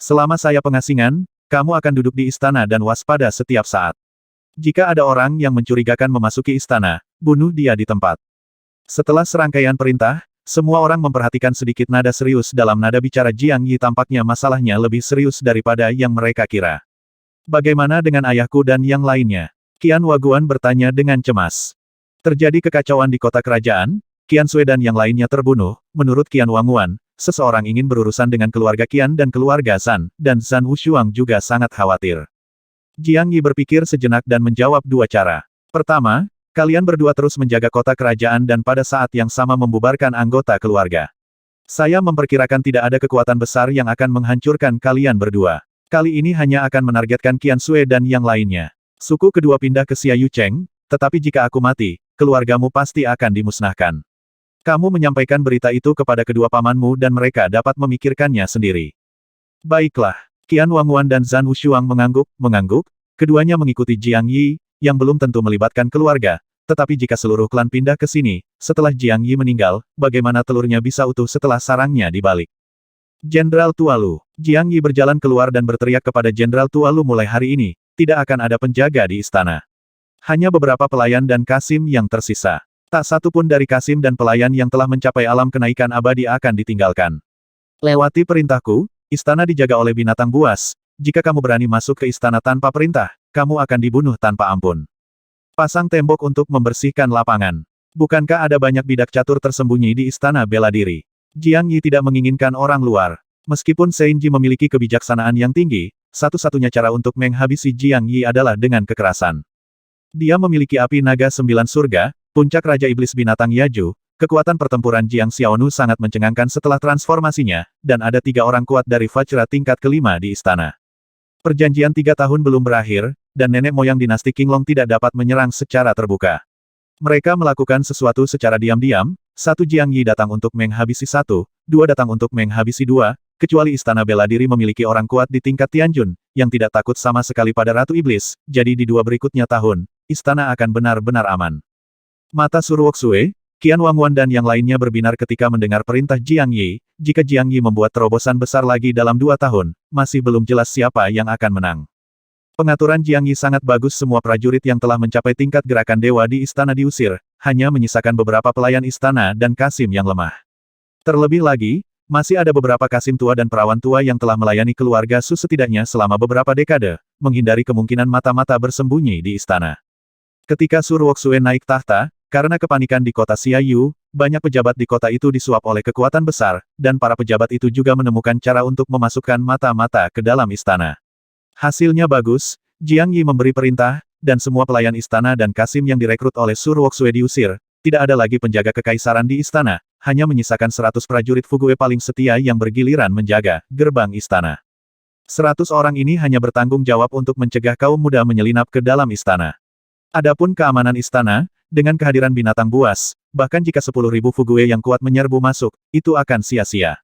Selama saya pengasingan, kamu akan duduk di istana dan waspada setiap saat. Jika ada orang yang mencurigakan memasuki istana, bunuh dia di tempat. Setelah serangkaian perintah, semua orang memperhatikan sedikit nada serius dalam nada bicara Jiang Yi. Tampaknya masalahnya lebih serius daripada yang mereka kira. Bagaimana dengan ayahku dan yang lainnya? Qian Waguan bertanya dengan cemas. Terjadi kekacauan di kota kerajaan, Qian Sui dan yang lainnya terbunuh. Menurut Qian Wanguan, seseorang ingin berurusan dengan keluarga Qian dan keluarga Zan, dan Zan Wushuang juga sangat khawatir. Jiang Yi berpikir sejenak dan menjawab 2 cara. Pertama, kalian berdua terus menjaga kota kerajaan dan pada saat yang sama membubarkan anggota keluarga. Saya memperkirakan tidak ada kekuatan besar yang akan menghancurkan kalian berdua. Kali ini hanya akan menargetkan Qian Sui dan yang lainnya. Suku kedua pindah ke Xia Yu Cheng, tetapi jika aku mati, keluargamu pasti akan dimusnahkan. Kamu menyampaikan berita itu kepada kedua pamanmu dan mereka dapat memikirkannya sendiri. Baiklah. Qian Wanguan dan Zan Wushuang mengangguk, keduanya mengikuti Jiang Yi, yang belum tentu melibatkan keluarga, tetapi jika seluruh klan pindah ke sini, setelah Jiang Yi meninggal, bagaimana telurnya bisa utuh setelah sarangnya dibalik? Jenderal Tualu. Jiang Yi berjalan keluar dan berteriak kepada Jenderal Tualu, mulai hari ini, tidak akan ada penjaga di istana. Hanya beberapa pelayan dan Kasim yang tersisa. Tak satu pun dari Kasim dan pelayan yang telah mencapai alam kenaikan abadi akan ditinggalkan. Lewati perintahku, istana dijaga oleh binatang buas. Jika kamu berani masuk ke istana tanpa perintah, kamu akan dibunuh tanpa ampun. Pasang tembok untuk membersihkan lapangan. Bukankah ada banyak bidak catur tersembunyi di istana bela diri? Jiang Yi tidak menginginkan orang luar. Meskipun Senji memiliki kebijaksanaan yang tinggi, satu-satunya cara untuk menghabisi Jiang Yi adalah dengan kekerasan. Dia memiliki api naga 9 surga, puncak Raja Iblis Binatang Yaju, kekuatan pertempuran Jiang Xiaonu sangat mencengangkan setelah transformasinya, dan ada 3 orang kuat dari Vajra tingkat kelima di istana. Perjanjian 3 tahun belum berakhir, dan nenek moyang dinasti Qinglong tidak dapat menyerang secara terbuka. Mereka melakukan sesuatu secara diam-diam, 1 Jiang Yi datang untuk menghabisi 1, 2 datang untuk menghabisi 2, kecuali Istana Bela Diri memiliki orang kuat di tingkat Tianjun, yang tidak takut sama sekali pada Ratu Iblis, jadi di 2 berikutnya tahun, istana akan benar-benar aman. Mata Su Ruoxue, Qian Wangwan dan yang lainnya berbinar ketika mendengar perintah Jiang Yi, jika Jiang Yi membuat terobosan besar lagi dalam 2 tahun, masih belum jelas siapa yang akan menang. Pengaturan Jiang Yi sangat bagus, semua prajurit yang telah mencapai tingkat gerakan dewa di istana diusir, hanya menyisakan beberapa pelayan istana dan Kasim yang lemah. Terlebih lagi, masih ada beberapa Kasim tua dan perawan tua yang telah melayani keluarga Su setidaknya selama beberapa dekade, menghindari kemungkinan mata-mata bersembunyi di istana. Ketika Su Ruoxue naik tahta, karena kepanikan di kota Xiaoyu, banyak pejabat di kota itu disuap oleh kekuatan besar, dan para pejabat itu juga menemukan cara untuk memasukkan mata-mata ke dalam istana. Hasilnya bagus, Jiang Yi memberi perintah, dan semua pelayan istana dan Kasim yang direkrut oleh Su Ruoxue diusir. Tidak ada lagi penjaga kekaisaran di istana, hanya menyisakan 100 prajurit Fugue paling setia yang bergiliran menjaga gerbang istana. 100 orang ini hanya bertanggung jawab untuk mencegah kaum muda menyelinap ke dalam istana. Adapun keamanan istana, dengan kehadiran binatang buas, bahkan jika 10.000 Fugue yang kuat menyerbu masuk, itu akan sia-sia.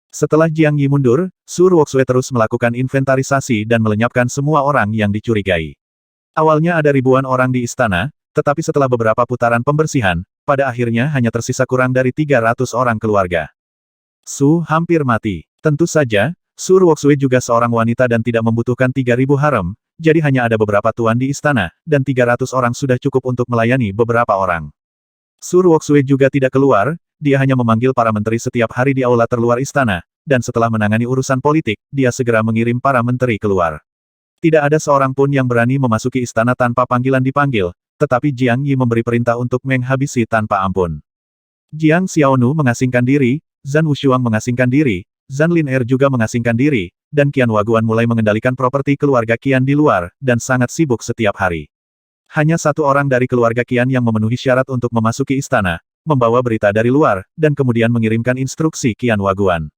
Setelah Jiang Yi mundur, Su Ruoxue terus melakukan inventarisasi dan melenyapkan semua orang yang dicurigai. Awalnya ada ribuan orang di istana, tetapi setelah beberapa putaran pembersihan, pada akhirnya hanya tersisa kurang dari 300 orang keluarga. Su hampir mati. Tentu saja, Su Ruoxue juga seorang wanita dan tidak membutuhkan 3.000 harem, jadi hanya ada beberapa tuan di istana, dan 300 orang sudah cukup untuk melayani beberapa orang. Su Ruoxue juga tidak keluar, dia hanya memanggil para menteri setiap hari di aula terluar istana, dan setelah menangani urusan politik, dia segera mengirim para menteri keluar. Tidak ada seorang pun yang berani memasuki istana tanpa panggilan dipanggil, tetapi Jiang Yi memberi perintah untuk menghabisi tanpa ampun. Jiang Xiaonu mengasingkan diri, Zhan Wushuang mengasingkan diri, Zhan Lin juga mengasingkan diri, dan Qian Waguan mulai mengendalikan properti keluarga Qian di luar, dan sangat sibuk setiap hari. Hanya 1 orang dari keluarga Qian yang memenuhi syarat untuk memasuki istana, membawa berita dari luar, dan kemudian mengirimkan instruksi Qian Waguan.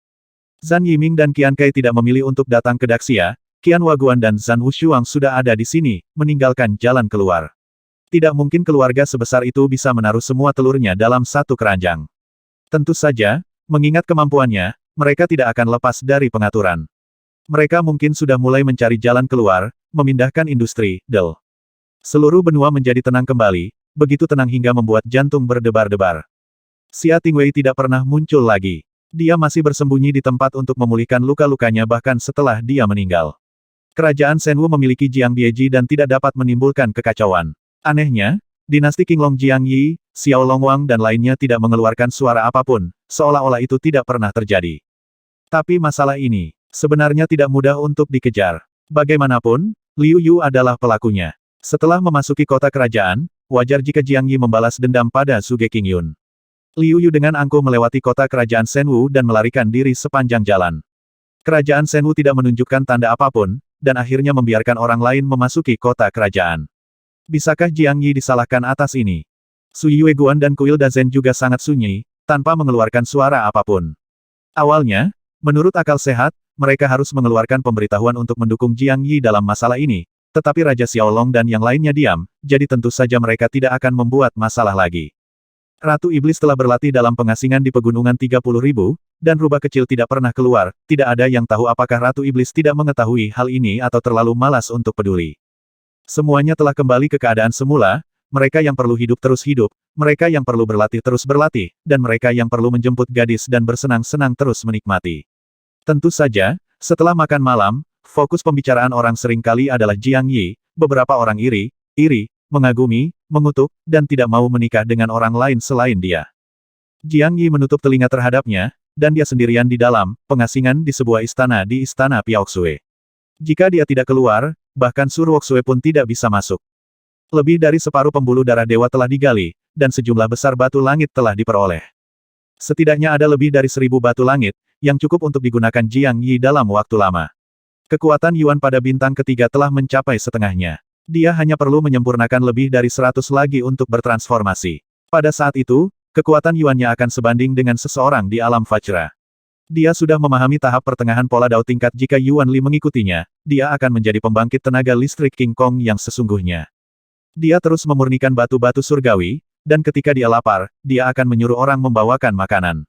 Zhan Yiming dan Qian Kai tidak memilih untuk datang ke Daxia, Qian Waguan dan Zhan Wushuang sudah ada di sini, meninggalkan jalan keluar. Tidak mungkin keluarga sebesar itu bisa menaruh semua telurnya dalam satu keranjang. Tentu saja, mengingat kemampuannya, mereka tidak akan lepas dari pengaturan. Mereka mungkin sudah mulai mencari jalan keluar, memindahkan industri, Del. Seluruh benua menjadi tenang kembali, begitu tenang hingga membuat jantung berdebar-debar. Xia Tingwei tidak pernah muncul lagi. Dia masih bersembunyi di tempat untuk memulihkan luka-lukanya bahkan setelah dia meninggal. Kerajaan Shenwu memiliki Jiang Bieji dan tidak dapat menimbulkan kekacauan. Anehnya, dinasti Qinglong Jiang Yi, Xiao Longwang dan lainnya tidak mengeluarkan suara apapun, seolah-olah itu tidak pernah terjadi. Tapi masalah ini, sebenarnya tidak mudah untuk dikejar. Bagaimanapun, Liu Yu adalah pelakunya. Setelah memasuki kota kerajaan, wajar jika Jiang Yi membalas dendam pada Suge Qingyun. Liu Yu dengan angkuh melewati kota kerajaan Shenwu dan melarikan diri sepanjang jalan. Kerajaan Shenwu tidak menunjukkan tanda apapun, dan akhirnya membiarkan orang lain memasuki kota kerajaan. Bisakah Jiang Yi disalahkan atas ini? Su Yueguan dan Kuil Dazen juga sangat sunyi, tanpa mengeluarkan suara apapun. Awalnya, menurut akal sehat, mereka harus mengeluarkan pemberitahuan untuk mendukung Jiang Yi dalam masalah ini, tetapi Raja Xiaolong dan yang lainnya diam, jadi tentu saja mereka tidak akan membuat masalah lagi. Ratu Iblis telah berlatih dalam pengasingan di pegunungan 30.000, dan rubah kecil tidak pernah keluar, tidak ada yang tahu apakah Ratu Iblis tidak mengetahui hal ini atau terlalu malas untuk peduli. Semuanya telah kembali ke keadaan semula, mereka yang perlu hidup terus hidup, mereka yang perlu berlatih terus berlatih, dan mereka yang perlu menjemput gadis dan bersenang-senang terus menikmati. Tentu saja, setelah makan malam, fokus pembicaraan orang seringkali adalah Jiang Yi, beberapa orang iri, mengagumi, mengutuk, dan tidak mau menikah dengan orang lain selain dia. Jiang Yi menutup telinga terhadapnya, dan dia sendirian di dalam pengasingan di sebuah istana di istana Piaoxue. Jika dia tidak keluar, bahkan Su Ruoxue pun tidak bisa masuk. Lebih dari separuh pembuluh darah dewa telah digali, dan sejumlah besar batu langit telah diperoleh. Setidaknya ada lebih dari 1.000 batu langit, yang cukup untuk digunakan Jiang Yi dalam waktu lama. Kekuatan Yuan pada bintang ketiga telah mencapai setengahnya. Dia hanya perlu menyempurnakan lebih dari 100 lagi untuk bertransformasi. Pada saat itu, kekuatan Yuannya akan sebanding dengan seseorang di alam Fajra. Dia sudah memahami tahap pertengahan pola Dao tingkat jika Yuan Li mengikutinya, dia akan menjadi pembangkit tenaga listrik King Kong yang sesungguhnya. Dia terus memurnikan batu-batu surgawi, dan ketika dia lapar, dia akan menyuruh orang membawakan makanan.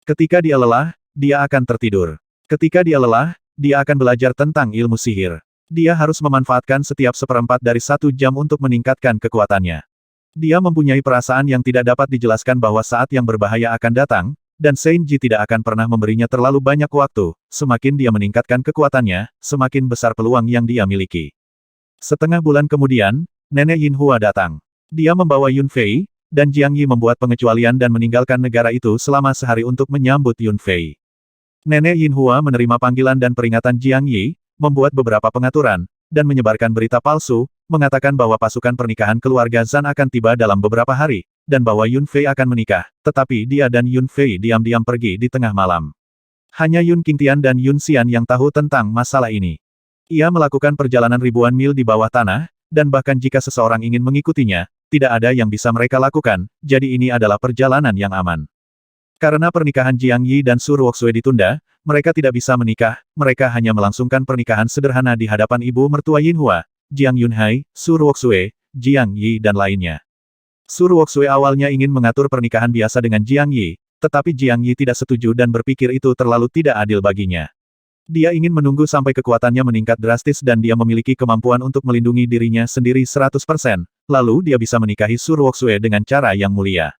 Ketika dia lelah, dia akan tertidur. Ketika dia lelah, dia akan belajar tentang ilmu sihir. Dia harus memanfaatkan setiap seperempat dari 1 jam untuk meningkatkan kekuatannya. Dia mempunyai perasaan yang tidak dapat dijelaskan bahwa saat yang berbahaya akan datang, dan Saint Ji tidak akan pernah memberinya terlalu banyak waktu. Semakin dia meningkatkan kekuatannya, semakin besar peluang yang dia miliki. Setengah bulan kemudian, Nenek Yin Hua datang. Dia membawa Yun Fei, dan Jiang Yi membuat pengecualian dan meninggalkan negara itu selama sehari untuk menyambut Yun Fei. Nenek Yin Hua menerima panggilan dan peringatan Jiang Yi, membuat beberapa pengaturan, dan menyebarkan berita palsu, mengatakan bahwa pasukan pernikahan keluarga Zhan akan tiba dalam beberapa hari, dan bahwa Yun Fei akan menikah, tetapi dia dan Yun Fei diam-diam pergi di tengah malam. Hanya Yun Qingtian dan Yun Xian yang tahu tentang masalah ini. Ia melakukan perjalanan ribuan mil di bawah tanah, dan bahkan jika seseorang ingin mengikutinya, tidak ada yang bisa mereka lakukan, jadi ini adalah perjalanan yang aman. Karena pernikahan Jiang Yi dan Su Ruoxue ditunda, mereka tidak bisa menikah, mereka hanya melangsungkan pernikahan sederhana di hadapan ibu mertua Yin Hua, Jiang Yunhai, Su Ruoxue, Jiang Yi dan lainnya. Su Ruoxue awalnya ingin mengatur pernikahan biasa dengan Jiang Yi, tetapi Jiang Yi tidak setuju dan berpikir itu terlalu tidak adil baginya. Dia ingin menunggu sampai kekuatannya meningkat drastis dan dia memiliki kemampuan untuk melindungi dirinya sendiri 100%, lalu dia bisa menikahi Su Ruoxue dengan cara yang mulia.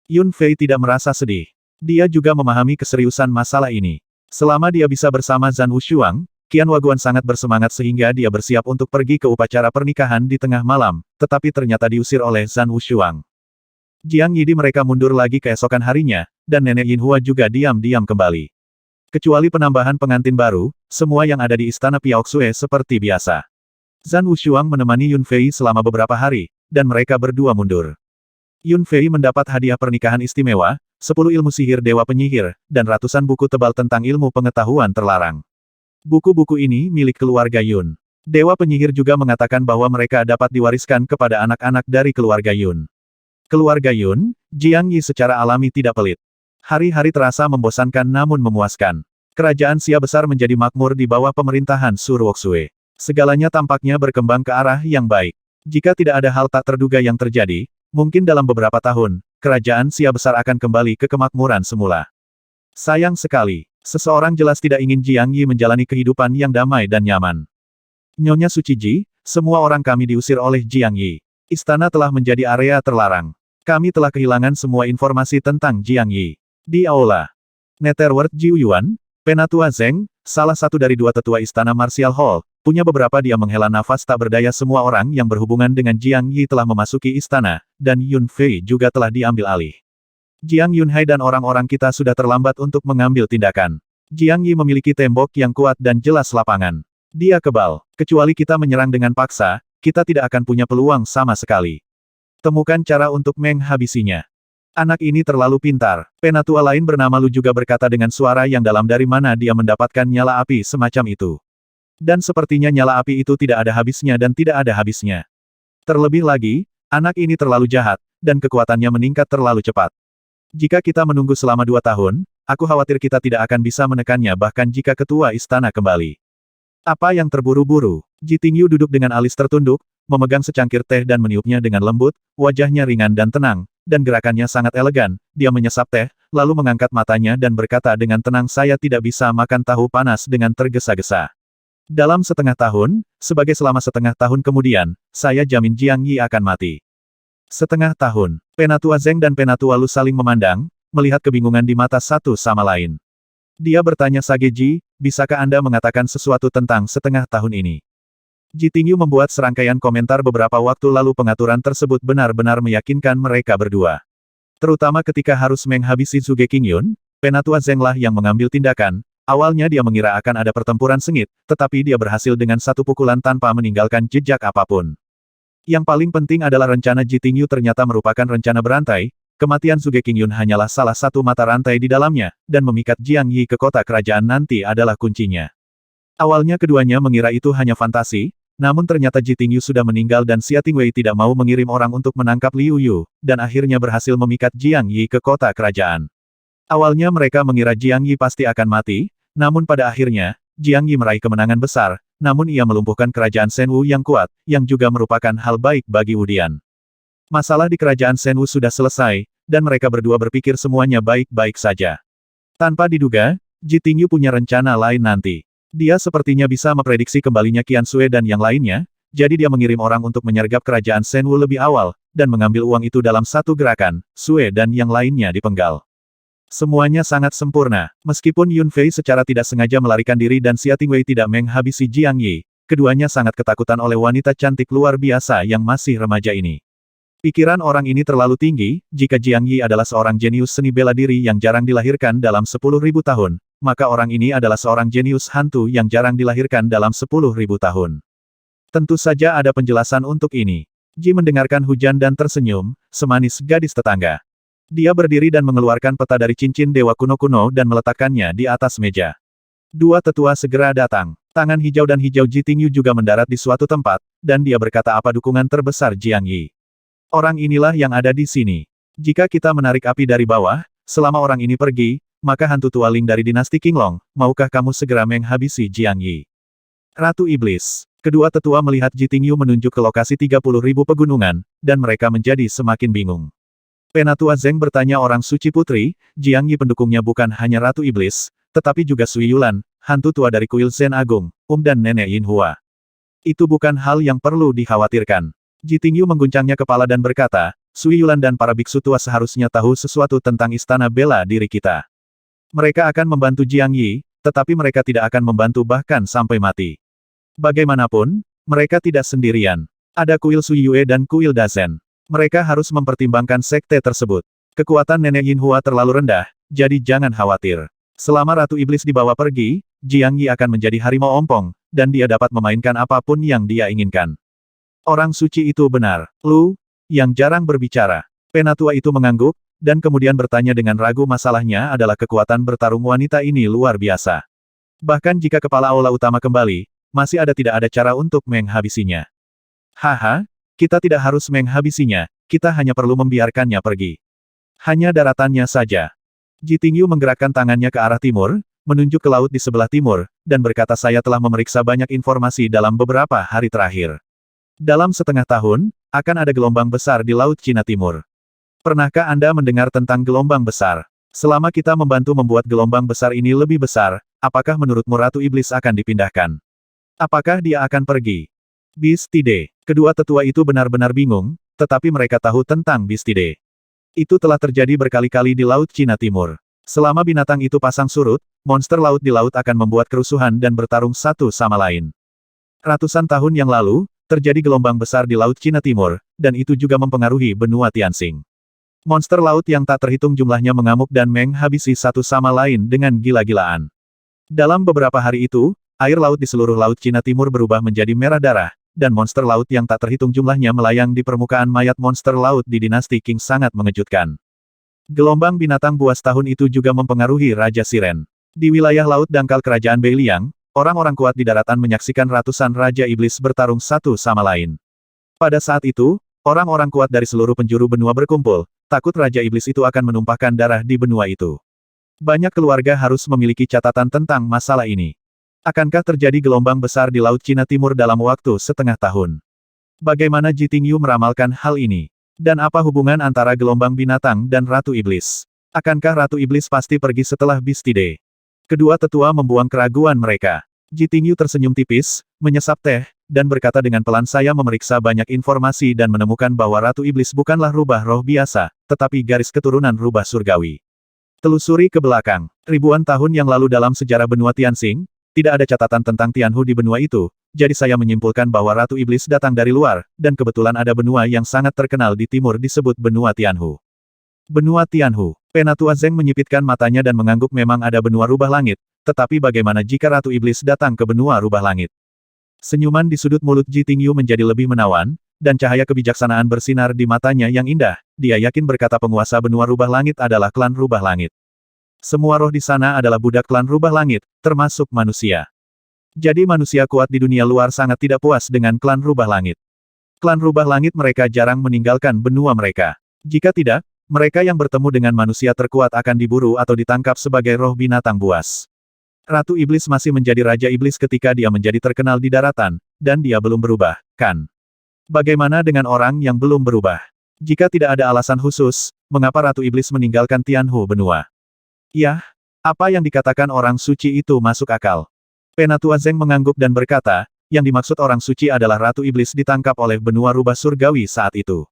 Yun Fei tidak merasa sedih. Dia juga memahami keseriusan masalah ini. Selama dia bisa bersama Zhan Wushuang, Qian Waguan sangat bersemangat sehingga dia bersiap untuk pergi ke upacara pernikahan di tengah malam, tetapi ternyata diusir oleh Zhan Wushuang. Jiang Yi di mereka mundur lagi keesokan harinya, dan Nenek Yin Hua juga diam-diam kembali. Kecuali penambahan pengantin baru, semua yang ada di istana Piaoxue seperti biasa. Zhan Wushuang menemani Yun Fei selama beberapa hari, dan mereka berdua mundur. Yun Fei mendapat hadiah pernikahan istimewa, 10 ilmu sihir dewa penyihir, dan ratusan buku tebal tentang ilmu pengetahuan terlarang. Buku-buku ini milik keluarga Yun. Dewa penyihir juga mengatakan bahwa mereka dapat diwariskan kepada anak-anak dari keluarga Yun. Keluarga Yun, Jiang Yi secara alami tidak pelit. Hari-hari terasa membosankan namun memuaskan. Kerajaan Xia besar menjadi makmur di bawah pemerintahan Su Ruoxue. Segalanya tampaknya berkembang ke arah yang baik. Jika tidak ada hal tak terduga yang terjadi, mungkin dalam beberapa tahun, kerajaan Xia besar akan kembali ke kemakmuran semula. Sayang sekali, seseorang jelas tidak ingin Jiang Yi menjalani kehidupan yang damai dan nyaman. Nyonya Suciji, semua orang kami diusir oleh Jiang Yi. Istana telah menjadi area terlarang. Kami telah kehilangan semua informasi tentang Jiang Yi. Di aula Netherworld Jiu Yuan, Penatua Zeng, salah satu dari 2 tetua istana Martial Hall, punya beberapa dia menghela nafas tak berdaya. Semua orang yang berhubungan dengan Jiang Yi telah memasuki istana, dan Yun Fei juga telah diambil alih. Jiang Yunhai dan orang-orang kita sudah terlambat untuk mengambil tindakan. Jiang Yi memiliki tembok yang kuat dan jelas lapangan. Dia kebal. Kecuali kita menyerang dengan paksa, kita tidak akan punya peluang sama sekali. Temukan cara untuk menghabisinya. Anak ini terlalu pintar. Penatua lain bernama Lu juga berkata dengan suara yang dalam dari mana dia mendapatkan nyala api semacam itu. Dan sepertinya nyala api itu tidak ada habisnya dan tidak ada habisnya. Terlebih lagi, anak ini terlalu jahat, dan kekuatannya meningkat terlalu cepat. Jika kita menunggu selama 2 tahun, aku khawatir kita tidak akan bisa menekannya bahkan jika ketua istana kembali. Apa yang terburu-buru? Ji Tingyu duduk dengan alis tertunduk, memegang secangkir teh dan meniupnya dengan lembut, wajahnya ringan dan tenang, dan gerakannya sangat elegan. Dia menyesap teh, lalu mengangkat matanya dan berkata dengan tenang, saya tidak bisa makan tahu panas dengan tergesa-gesa. Dalam setengah tahun, selama setengah tahun kemudian, saya jamin Jiang Yi akan mati. Setengah tahun, Penatua Zeng dan Penatua Lu saling memandang, melihat kebingungan di mata satu sama lain. Dia bertanya Sage Ji, bisakah Anda mengatakan sesuatu tentang setengah tahun ini? Ji Tingyu membuat serangkaian komentar beberapa waktu lalu. Pengaturan tersebut benar-benar meyakinkan mereka berdua. Terutama ketika harus menghabisi Zhuge Qingyun, Penatua Zeng lah yang mengambil tindakan. Awalnya dia mengira akan ada pertempuran sengit, tetapi dia berhasil dengan satu pukulan tanpa meninggalkan jejak apapun. Yang paling penting adalah rencana Ji Tingyu ternyata merupakan rencana berantai. Kematian Zhuge Qingyun hanyalah salah satu mata rantai di dalamnya, dan memikat Jiang Yi ke kota kerajaan nanti adalah kuncinya. Awalnya keduanya mengira itu hanya fantasi, Namun ternyata Ji Tingyu sudah meninggal dan Xia Tingwei tidak mau mengirim orang untuk menangkap Liu Yu, dan akhirnya berhasil memikat Jiang Yi ke kota kerajaan. Awalnya mereka mengira Jiang Yi pasti akan mati, namun pada akhirnya, Jiang Yi meraih kemenangan besar, namun ia melumpuhkan kerajaan Shenwu yang kuat, yang juga merupakan hal baik bagi Wudian. Masalah di kerajaan Shenwu sudah selesai, dan mereka berdua berpikir semuanya baik-baik saja. Tanpa diduga, Ji Tingyu punya rencana lain nanti. Dia sepertinya bisa memprediksi kembalinya Qian Xue dan yang lainnya, jadi dia mengirim orang untuk menyergap kerajaan Shenwu lebih awal, dan mengambil uang itu dalam satu gerakan, Xue dan yang lainnya dipenggal. Semuanya sangat sempurna. Meskipun Yun Fei secara tidak sengaja melarikan diri dan Xia Tingwei tidak menghabisi Jiang Yi, keduanya sangat ketakutan oleh wanita cantik luar biasa yang masih remaja ini. Pikiran orang ini terlalu tinggi, jika Jiang Yi adalah seorang jenius seni bela diri yang jarang dilahirkan dalam 10.000 tahun, maka orang ini adalah seorang jenius hantu yang jarang dilahirkan dalam 10.000 tahun. Tentu saja ada penjelasan untuk ini. Ji mendengarkan hujan dan tersenyum, semanis gadis tetangga. Dia berdiri dan mengeluarkan peta dari cincin dewa kuno-kuno dan meletakkannya di atas meja. Dua tetua segera datang. Tangan hijau dan hijau Ji Tingyu juga mendarat di suatu tempat, dan dia berkata apa dukungan terbesar Jiang Yi. Orang inilah yang ada di sini. Jika kita menarik api dari bawah, selama orang ini pergi, maka hantu tua Ling dari dinasti Qinglong, maukah kamu segera menghabisi Jiang Yi? Ratu Iblis. Kedua tetua melihat Ji Tingyu menunjuk ke lokasi 30.000 pegunungan, dan mereka menjadi semakin bingung. Penatua Zeng bertanya orang suci putri, Jiang Yi pendukungnya bukan hanya Ratu Iblis, tetapi juga Sui Yulan, hantu tua dari kuil Zen Agung, dan Nenek Yin Hua. Itu bukan hal yang perlu dikhawatirkan. Ji Tingyu mengguncangnya kepala dan berkata, Sui Yulan dan para biksu tua seharusnya tahu sesuatu tentang istana bela diri kita. Mereka akan membantu Jiang Yi, tetapi mereka tidak akan membantu bahkan sampai mati. Bagaimanapun, mereka tidak sendirian. Ada kuil Sui Yue dan kuil Dazen. Mereka harus mempertimbangkan sekte tersebut. Kekuatan Nenek Yin Hua terlalu rendah, jadi jangan khawatir. Selama Ratu Iblis dibawa pergi, Jiang Yi akan menjadi harimau ompong, dan dia dapat memainkan apapun yang dia inginkan. Orang suci itu benar. Lu, yang jarang berbicara. Penatua itu mengangguk, dan kemudian bertanya dengan ragu masalahnya adalah kekuatan bertarung wanita ini luar biasa. Bahkan jika kepala aula utama kembali, masih tidak ada cara untuk menghabisinya. Haha. Kita tidak harus menghabisinya, kita hanya perlu membiarkannya pergi. Hanya daratannya saja. Ji Tingyu menggerakkan tangannya ke arah timur, menunjuk ke laut di sebelah timur, dan berkata saya telah memeriksa banyak informasi dalam beberapa hari terakhir. Dalam setengah tahun, akan ada gelombang besar di Laut Cina Timur. Pernahkah Anda mendengar tentang gelombang besar? Selama kita membantu membuat gelombang besar ini lebih besar, apakah menurutmu Ratu Iblis akan dipindahkan? Apakah dia akan pergi? Bistide. Kedua tetua itu benar-benar bingung, tetapi mereka tahu tentang Bistide. Itu telah terjadi berkali-kali di Laut Cina Timur. Selama binatang itu pasang surut, monster laut di laut akan membuat kerusuhan dan bertarung satu sama lain. Ratusan tahun yang lalu, terjadi gelombang besar di Laut Cina Timur, dan itu juga mempengaruhi benua Tianxing. Monster laut yang tak terhitung jumlahnya mengamuk dan menghabisi satu sama lain dengan gila-gilaan. Dalam beberapa hari itu, air laut di seluruh Laut Cina Timur berubah menjadi merah darah, dan monster laut yang tak terhitung jumlahnya melayang di permukaan mayat monster laut di dinasti Qing sangat mengejutkan. Gelombang binatang buas tahun itu juga mempengaruhi Raja Siren. Di wilayah laut dangkal kerajaan Beiliang, orang-orang kuat di daratan menyaksikan ratusan Raja Iblis bertarung satu sama lain. Pada saat itu, orang-orang kuat dari seluruh penjuru benua berkumpul, takut Raja Iblis itu akan menumpahkan darah di benua itu. Banyak keluarga harus memiliki catatan tentang masalah ini. Akankah terjadi gelombang besar di Laut Cina Timur dalam waktu setengah tahun? Bagaimana Ji Tingyu meramalkan hal ini? Dan apa hubungan antara gelombang binatang dan Ratu Iblis? Akankah Ratu Iblis pasti pergi setelah Bistide? Kedua tetua membuang keraguan mereka. Ji Tingyu tersenyum tipis, menyesap teh, dan berkata dengan pelan saya memeriksa banyak informasi dan menemukan bahwa Ratu Iblis bukanlah rubah roh biasa, tetapi garis keturunan rubah surgawi. Telusuri ke belakang. Ribuan tahun yang lalu dalam sejarah benua Tianxing, tidak ada catatan tentang Tianhu di benua itu, jadi saya menyimpulkan bahwa Ratu Iblis datang dari luar, dan kebetulan ada benua yang sangat terkenal di timur disebut benua Tianhu. Benua Tianhu. Penatua Zeng menyipitkan matanya dan mengangguk memang ada benua rubah langit, tetapi bagaimana jika Ratu Iblis datang ke benua rubah langit? Senyuman di sudut mulut Ji Tingyu menjadi lebih menawan, dan cahaya kebijaksanaan bersinar di matanya yang indah, dia yakin berkata penguasa benua rubah langit adalah klan rubah langit. Semua roh di sana adalah budak klan rubah langit, termasuk manusia. Jadi manusia kuat di dunia luar sangat tidak puas dengan klan rubah langit. Klan rubah langit mereka jarang meninggalkan benua mereka. Jika tidak, mereka yang bertemu dengan manusia terkuat akan diburu atau ditangkap sebagai roh binatang buas. Ratu Iblis masih menjadi Raja Iblis ketika dia menjadi terkenal di daratan, dan dia belum berubah, kan? Bagaimana dengan orang yang belum berubah? Jika tidak ada alasan khusus, mengapa Ratu Iblis meninggalkan Tianhu benua? Yah, apa yang dikatakan orang suci itu masuk akal. Penatua Zeng mengangguk dan berkata, yang dimaksud orang suci adalah Ratu Iblis ditangkap oleh benua rubah surgawi saat itu.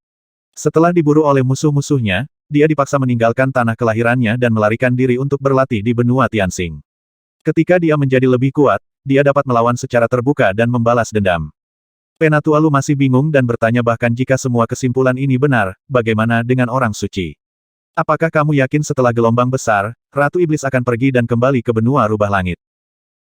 Setelah diburu oleh musuh-musuhnya, dia dipaksa meninggalkan tanah kelahirannya dan melarikan diri untuk berlatih di benua Tianxing. Ketika dia menjadi lebih kuat, dia dapat melawan secara terbuka dan membalas dendam. Penatua Lu masih bingung dan bertanya bahkan jika semua kesimpulan ini benar, bagaimana dengan orang suci? Apakah kamu yakin setelah gelombang besar, Ratu Iblis akan pergi dan kembali ke benua rubah langit?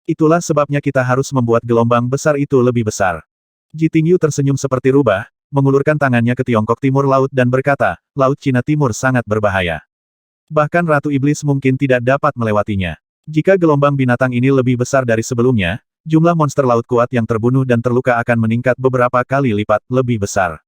Itulah sebabnya kita harus membuat gelombang besar itu lebih besar. Jiting Yu tersenyum seperti rubah, mengulurkan tangannya ke Tiongkok Timur Laut dan berkata, Laut Cina Timur sangat berbahaya. Bahkan Ratu Iblis mungkin tidak dapat melewatinya. Jika gelombang binatang ini lebih besar dari sebelumnya, jumlah monster laut kuat yang terbunuh dan terluka akan meningkat beberapa kali lipat lebih besar.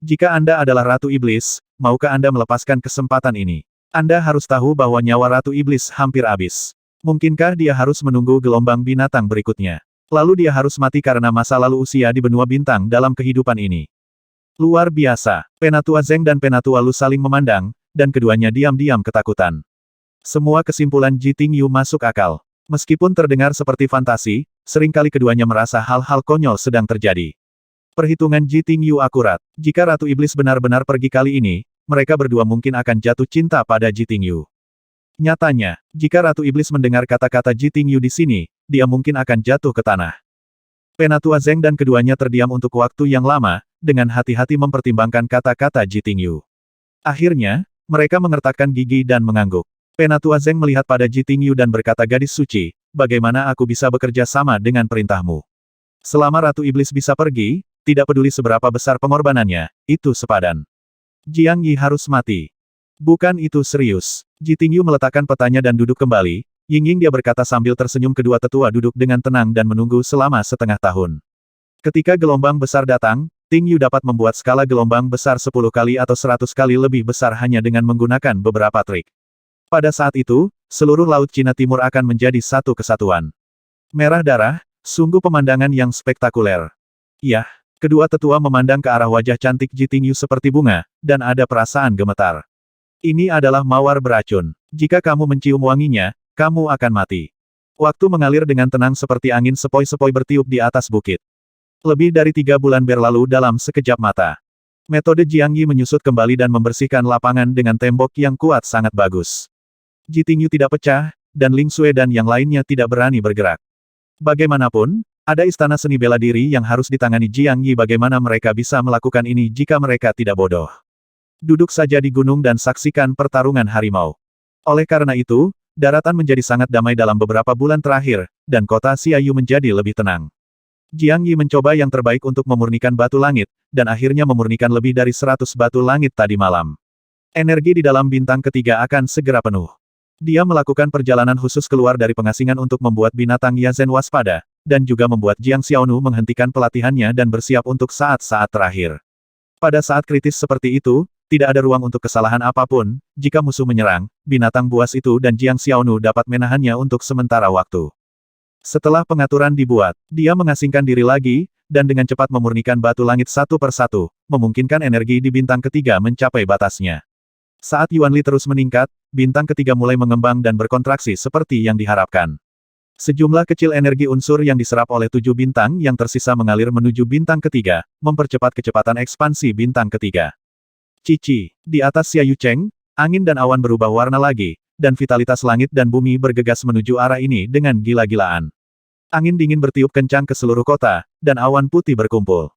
Jika Anda adalah Ratu Iblis, maukah Anda melepaskan kesempatan ini? Anda harus tahu bahwa nyawa Ratu Iblis hampir habis. Mungkinkah dia harus menunggu gelombang binatang berikutnya? Lalu dia harus mati karena masa lalu usia di benua bintang dalam kehidupan ini. Luar biasa. Penatua Zeng dan Penatua Lu saling memandang, dan keduanya diam-diam ketakutan. Semua kesimpulan Jiting Yu masuk akal. Meskipun terdengar seperti fantasi, seringkali keduanya merasa hal-hal konyol sedang terjadi. Perhitungan Jiting Yu akurat. Jika Ratu Iblis benar-benar pergi kali ini, mereka berdua mungkin akan jatuh cinta pada Jiting Yu. Nyatanya, jika Ratu Iblis mendengar kata-kata Jiting Yu di sini, dia mungkin akan jatuh ke tanah. Penatua Zeng dan keduanya terdiam untuk waktu yang lama, dengan hati-hati mempertimbangkan kata-kata Jiting Yu. Akhirnya, mereka mengertakkan gigi dan mengangguk. Penatua Zeng melihat pada Jiting Yu dan berkata gadis suci, bagaimana aku bisa bekerja sama dengan perintahmu? Selama Ratu Iblis bisa pergi, tidak peduli seberapa besar pengorbanannya, itu sepadan. Jiang Yi harus mati. Bukan itu serius. Jiting Yu meletakkan petanya dan duduk kembali. Ying dia berkata sambil tersenyum. Kedua tetua duduk dengan tenang dan menunggu selama setengah tahun. Ketika gelombang besar datang, Ting Yu dapat membuat skala gelombang besar 10 kali atau 100 kali lebih besar hanya dengan menggunakan beberapa trik. Pada saat itu, seluruh Laut Cina Timur akan menjadi satu kesatuan. Merah darah, sungguh pemandangan yang spektakuler. Yah, kedua tetua memandang ke arah wajah cantik Jiting Yu seperti bunga, dan ada perasaan gemetar. Ini adalah mawar beracun. Jika kamu mencium wanginya, kamu akan mati. Waktu mengalir dengan tenang seperti angin sepoi-sepoi bertiup di atas bukit. Lebih dari 3 bulan berlalu dalam sekejap mata. Metode Jiang Yi menyusut kembali dan membersihkan lapangan dengan tembok yang kuat sangat bagus. Jiting Yu tidak pecah, dan Ling Xue dan yang lainnya tidak berani bergerak. Bagaimanapun, ada istana seni bela diri yang harus ditangani Jiang Yi. Bagaimana mereka bisa melakukan ini jika mereka tidak bodoh? Duduk saja di gunung dan saksikan pertarungan harimau. Oleh karena itu, daratan menjadi sangat damai dalam beberapa bulan terakhir, dan kota Xiaoyu menjadi lebih tenang. Jiang Yi mencoba yang terbaik untuk memurnikan batu langit, dan akhirnya memurnikan lebih dari 100 batu langit tadi malam. Energi di dalam bintang ketiga akan segera penuh. Dia melakukan perjalanan khusus keluar dari pengasingan untuk membuat binatang Yazen waspada, dan juga membuat Jiang Xiaonu menghentikan pelatihannya dan bersiap untuk saat-saat terakhir. Pada saat kritis seperti itu, tidak ada ruang untuk kesalahan apapun. Jika musuh menyerang, binatang buas itu dan Jiang Xiaonu dapat menahannya untuk sementara waktu. Setelah pengaturan dibuat, dia mengasingkan diri lagi, dan dengan cepat memurnikan batu langit satu persatu, memungkinkan energi di bintang ketiga mencapai batasnya. Saat Yuan Li terus meningkat, bintang ketiga mulai mengembang dan berkontraksi seperti yang diharapkan. Sejumlah kecil energi unsur yang diserap oleh 7 bintang yang tersisa mengalir menuju bintang ketiga, mempercepat kecepatan ekspansi bintang ketiga. Cici, di atas Xia Yucheng, angin dan awan berubah warna lagi, dan vitalitas langit dan bumi bergegas menuju arah ini dengan gila-gilaan. Angin dingin bertiup kencang ke seluruh kota, dan awan putih berkumpul.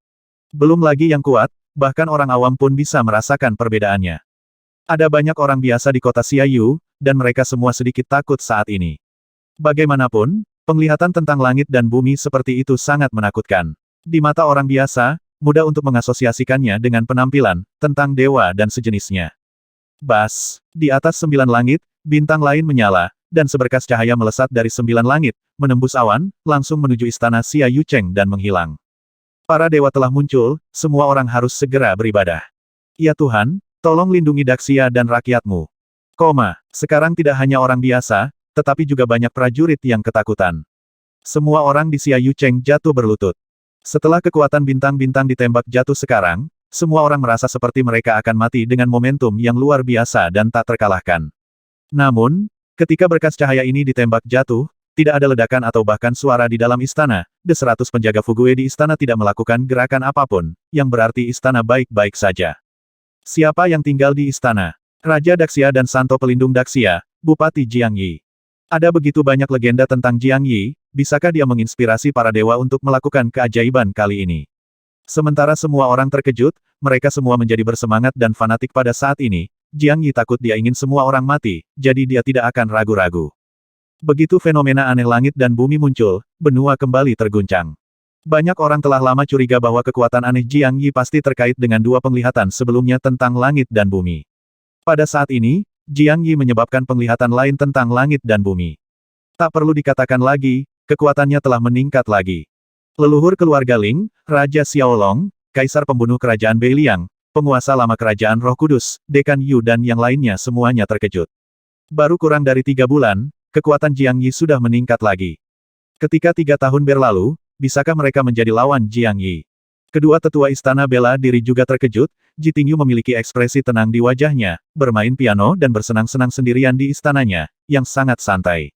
Belum lagi yang kuat, bahkan orang awam pun bisa merasakan perbedaannya. Ada banyak orang biasa di kota Xiaoyu, dan mereka semua sedikit takut saat ini. Bagaimanapun, penglihatan tentang langit dan bumi seperti itu sangat menakutkan. Di mata orang biasa, mudah untuk mengasosiasikannya dengan penampilan, tentang dewa dan sejenisnya. Bas, di atas 9 langit, bintang lain menyala, dan seberkas cahaya melesat dari 9 langit, menembus awan, langsung menuju istana Xia Yucheng dan menghilang. Para dewa telah muncul, semua orang harus segera beribadah. Ya Tuhan, tolong lindungi Daxia dan rakyatmu. Sekarang tidak hanya orang biasa, tetapi juga banyak prajurit yang ketakutan. Semua orang di Xia Yucheng jatuh berlutut. Setelah kekuatan bintang-bintang ditembak jatuh sekarang, semua orang merasa seperti mereka akan mati dengan momentum yang luar biasa dan tak terkalahkan. Namun, ketika berkas cahaya ini ditembak jatuh, tidak ada ledakan atau bahkan suara di dalam istana, The 100 penjaga Fugue di istana tidak melakukan gerakan apapun, yang berarti istana baik-baik saja. Siapa yang tinggal di istana? Raja Daxia dan Santo Pelindung Daxia, Bupati Jiang Yi. Ada begitu banyak legenda tentang Jiang Yi, bisakah dia menginspirasi para dewa untuk melakukan keajaiban kali ini? Sementara semua orang terkejut, mereka semua menjadi bersemangat dan fanatik pada saat ini. Jiang Yi takut dia ingin semua orang mati, jadi dia tidak akan ragu-ragu. Begitu fenomena aneh langit dan bumi muncul, benua kembali terguncang. Banyak orang telah lama curiga bahwa kekuatan aneh Jiang Yi pasti terkait dengan dua penglihatan sebelumnya tentang langit dan bumi. Pada saat ini, Jiang Yi menyebabkan penglihatan lain tentang langit dan bumi. Tak perlu dikatakan lagi, kekuatannya telah meningkat lagi. Leluhur keluarga Ling, Raja Xiaolong, Kaisar pembunuh kerajaan Beiliang, penguasa lama kerajaan Roh Kudus, Dekan Yu dan yang lainnya semuanya terkejut. Baru kurang dari 3 bulan, kekuatan Jiang Yi sudah meningkat lagi. Ketika 3 tahun berlalu, bisakah mereka menjadi lawan Jiang Yi? Kedua tetua istana bela diri juga terkejut, Ji Tingyu memiliki ekspresi tenang di wajahnya, bermain piano dan bersenang-senang sendirian di istananya, yang sangat santai.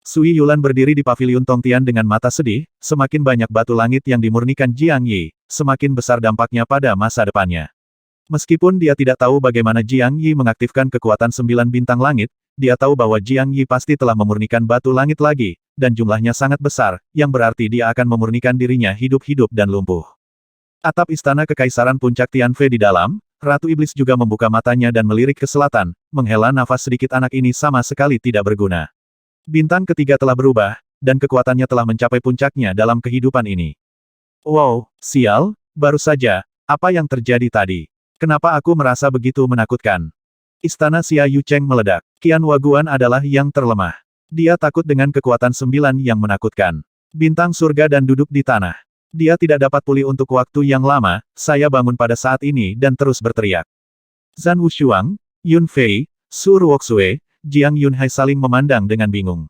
Sui Yulan berdiri di paviliun Tongtian dengan mata sedih, semakin banyak batu langit yang dimurnikan Jiang Yi, semakin besar dampaknya pada masa depannya. Meskipun dia tidak tahu bagaimana Jiang Yi mengaktifkan kekuatan 9 bintang langit, dia tahu bahwa Jiang Yi pasti telah memurnikan batu langit lagi, dan jumlahnya sangat besar, yang berarti dia akan memurnikan dirinya hidup-hidup dan lumpuh. Atap istana kekaisaran puncak Tianfei di dalam, Ratu Iblis juga membuka matanya dan melirik ke selatan, menghela nafas sedikit anak ini sama sekali tidak berguna. Bintang ketiga telah berubah, dan kekuatannya telah mencapai puncaknya dalam kehidupan ini. Wow, sial, baru saja, apa yang terjadi tadi? Kenapa aku merasa begitu menakutkan? Istana Xia Yucheng meledak. Qian Waguan adalah yang terlemah. Dia takut dengan kekuatan 9 yang menakutkan. Bintang surga dan duduk di tanah. Dia tidak dapat pulih untuk waktu yang lama, saya bangun pada saat ini dan terus berteriak. Zhan Wushuang, Yun Fei, Su Ruoxue, Jiang Yunhai saling memandang dengan bingung.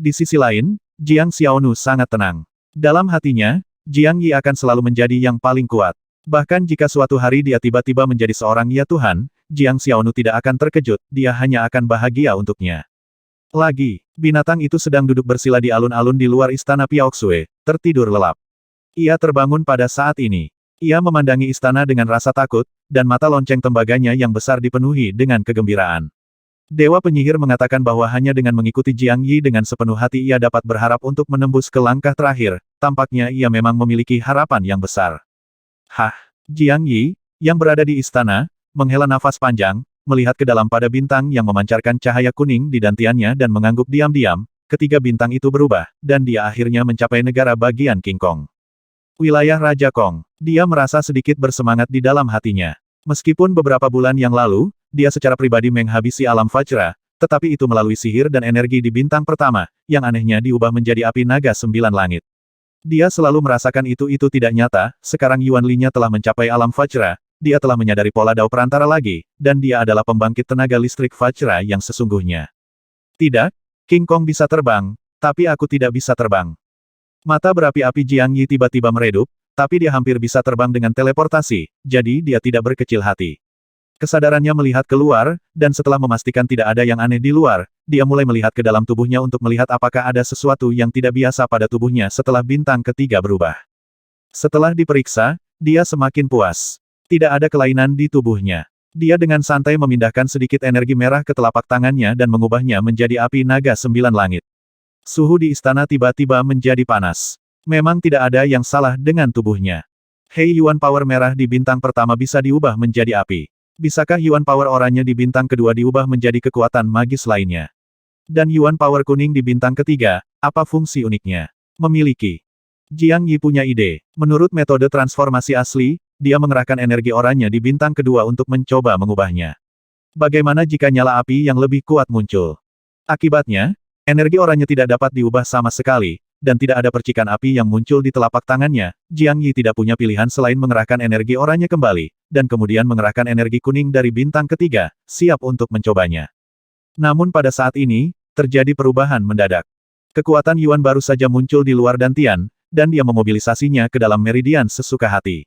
Di sisi lain, Jiang Xiaonu sangat tenang. Dalam hatinya, Jiang Yi akan selalu menjadi yang paling kuat. Bahkan jika suatu hari dia tiba-tiba menjadi seorang ya Tuhan, Jiang Xiaonu tidak akan terkejut, dia hanya akan bahagia untuknya. Lagi, binatang itu sedang duduk bersila di alun-alun di luar istana Piaoxue, tertidur lelap. Ia terbangun pada saat ini. Ia memandangi istana dengan rasa takut, dan mata lonceng tembaganya yang besar dipenuhi dengan kegembiraan. Dewa penyihir mengatakan bahwa hanya dengan mengikuti Jiang Yi dengan sepenuh hati ia dapat berharap untuk menembus ke langkah terakhir, tampaknya ia memang memiliki harapan yang besar. Jiang Yi, yang berada di istana, menghela nafas panjang, melihat ke dalam pada bintang yang memancarkan cahaya kuning di dantiannya dan mengangguk diam-diam, ketiga bintang itu berubah, dan dia akhirnya mencapai negara bagian King Kong. Wilayah Raja Kong. Dia merasa sedikit bersemangat di dalam hatinya. Meskipun beberapa bulan yang lalu, dia secara pribadi menghabisi alam Fajra, tetapi itu melalui sihir dan energi di bintang pertama, yang anehnya diubah menjadi api naga 9 langit. Dia selalu merasakan itu tidak nyata, sekarang Yuan Li-nya telah mencapai alam Fajra, dia telah menyadari pola dao perantara lagi, dan dia adalah pembangkit tenaga listrik Fajra yang sesungguhnya. Tidak, King Kong bisa terbang, tapi aku tidak bisa terbang. Mata berapi-api Jiang Yi tiba-tiba meredup, tapi dia hampir bisa terbang dengan teleportasi, jadi dia tidak berkecil hati. Kesadarannya melihat keluar, dan setelah memastikan tidak ada yang aneh di luar, dia mulai melihat ke dalam tubuhnya untuk melihat apakah ada sesuatu yang tidak biasa pada tubuhnya setelah bintang ketiga berubah. Setelah diperiksa, dia semakin puas. Tidak ada kelainan di tubuhnya. Dia dengan santai memindahkan sedikit energi merah ke telapak tangannya dan mengubahnya menjadi api naga 9 langit. Suhu di istana tiba-tiba menjadi panas. Memang tidak ada yang salah dengan tubuhnya. Hei Yuan Power merah di bintang pertama bisa diubah menjadi api. Bisakah Yuan Power oranye di bintang kedua diubah menjadi kekuatan magis lainnya? Dan Yuan Power kuning di bintang ketiga, apa fungsi uniknya? Memiliki. Jiang Yi punya ide. Menurut metode transformasi asli, dia mengerahkan energi oranye di bintang kedua untuk mencoba mengubahnya. Bagaimana jika nyala api yang lebih kuat muncul? Akibatnya, energi oranye tidak dapat diubah sama sekali, dan tidak ada percikan api yang muncul di telapak tangannya. Jiang Yi tidak punya pilihan selain mengerahkan energi oranye kembali, dan kemudian mengerahkan energi kuning dari bintang ketiga, siap untuk mencobanya. Namun pada saat ini, terjadi perubahan mendadak. Kekuatan Yuan baru saja muncul di luar dantian, dan dia memobilisasinya ke dalam meridian sesuka hati.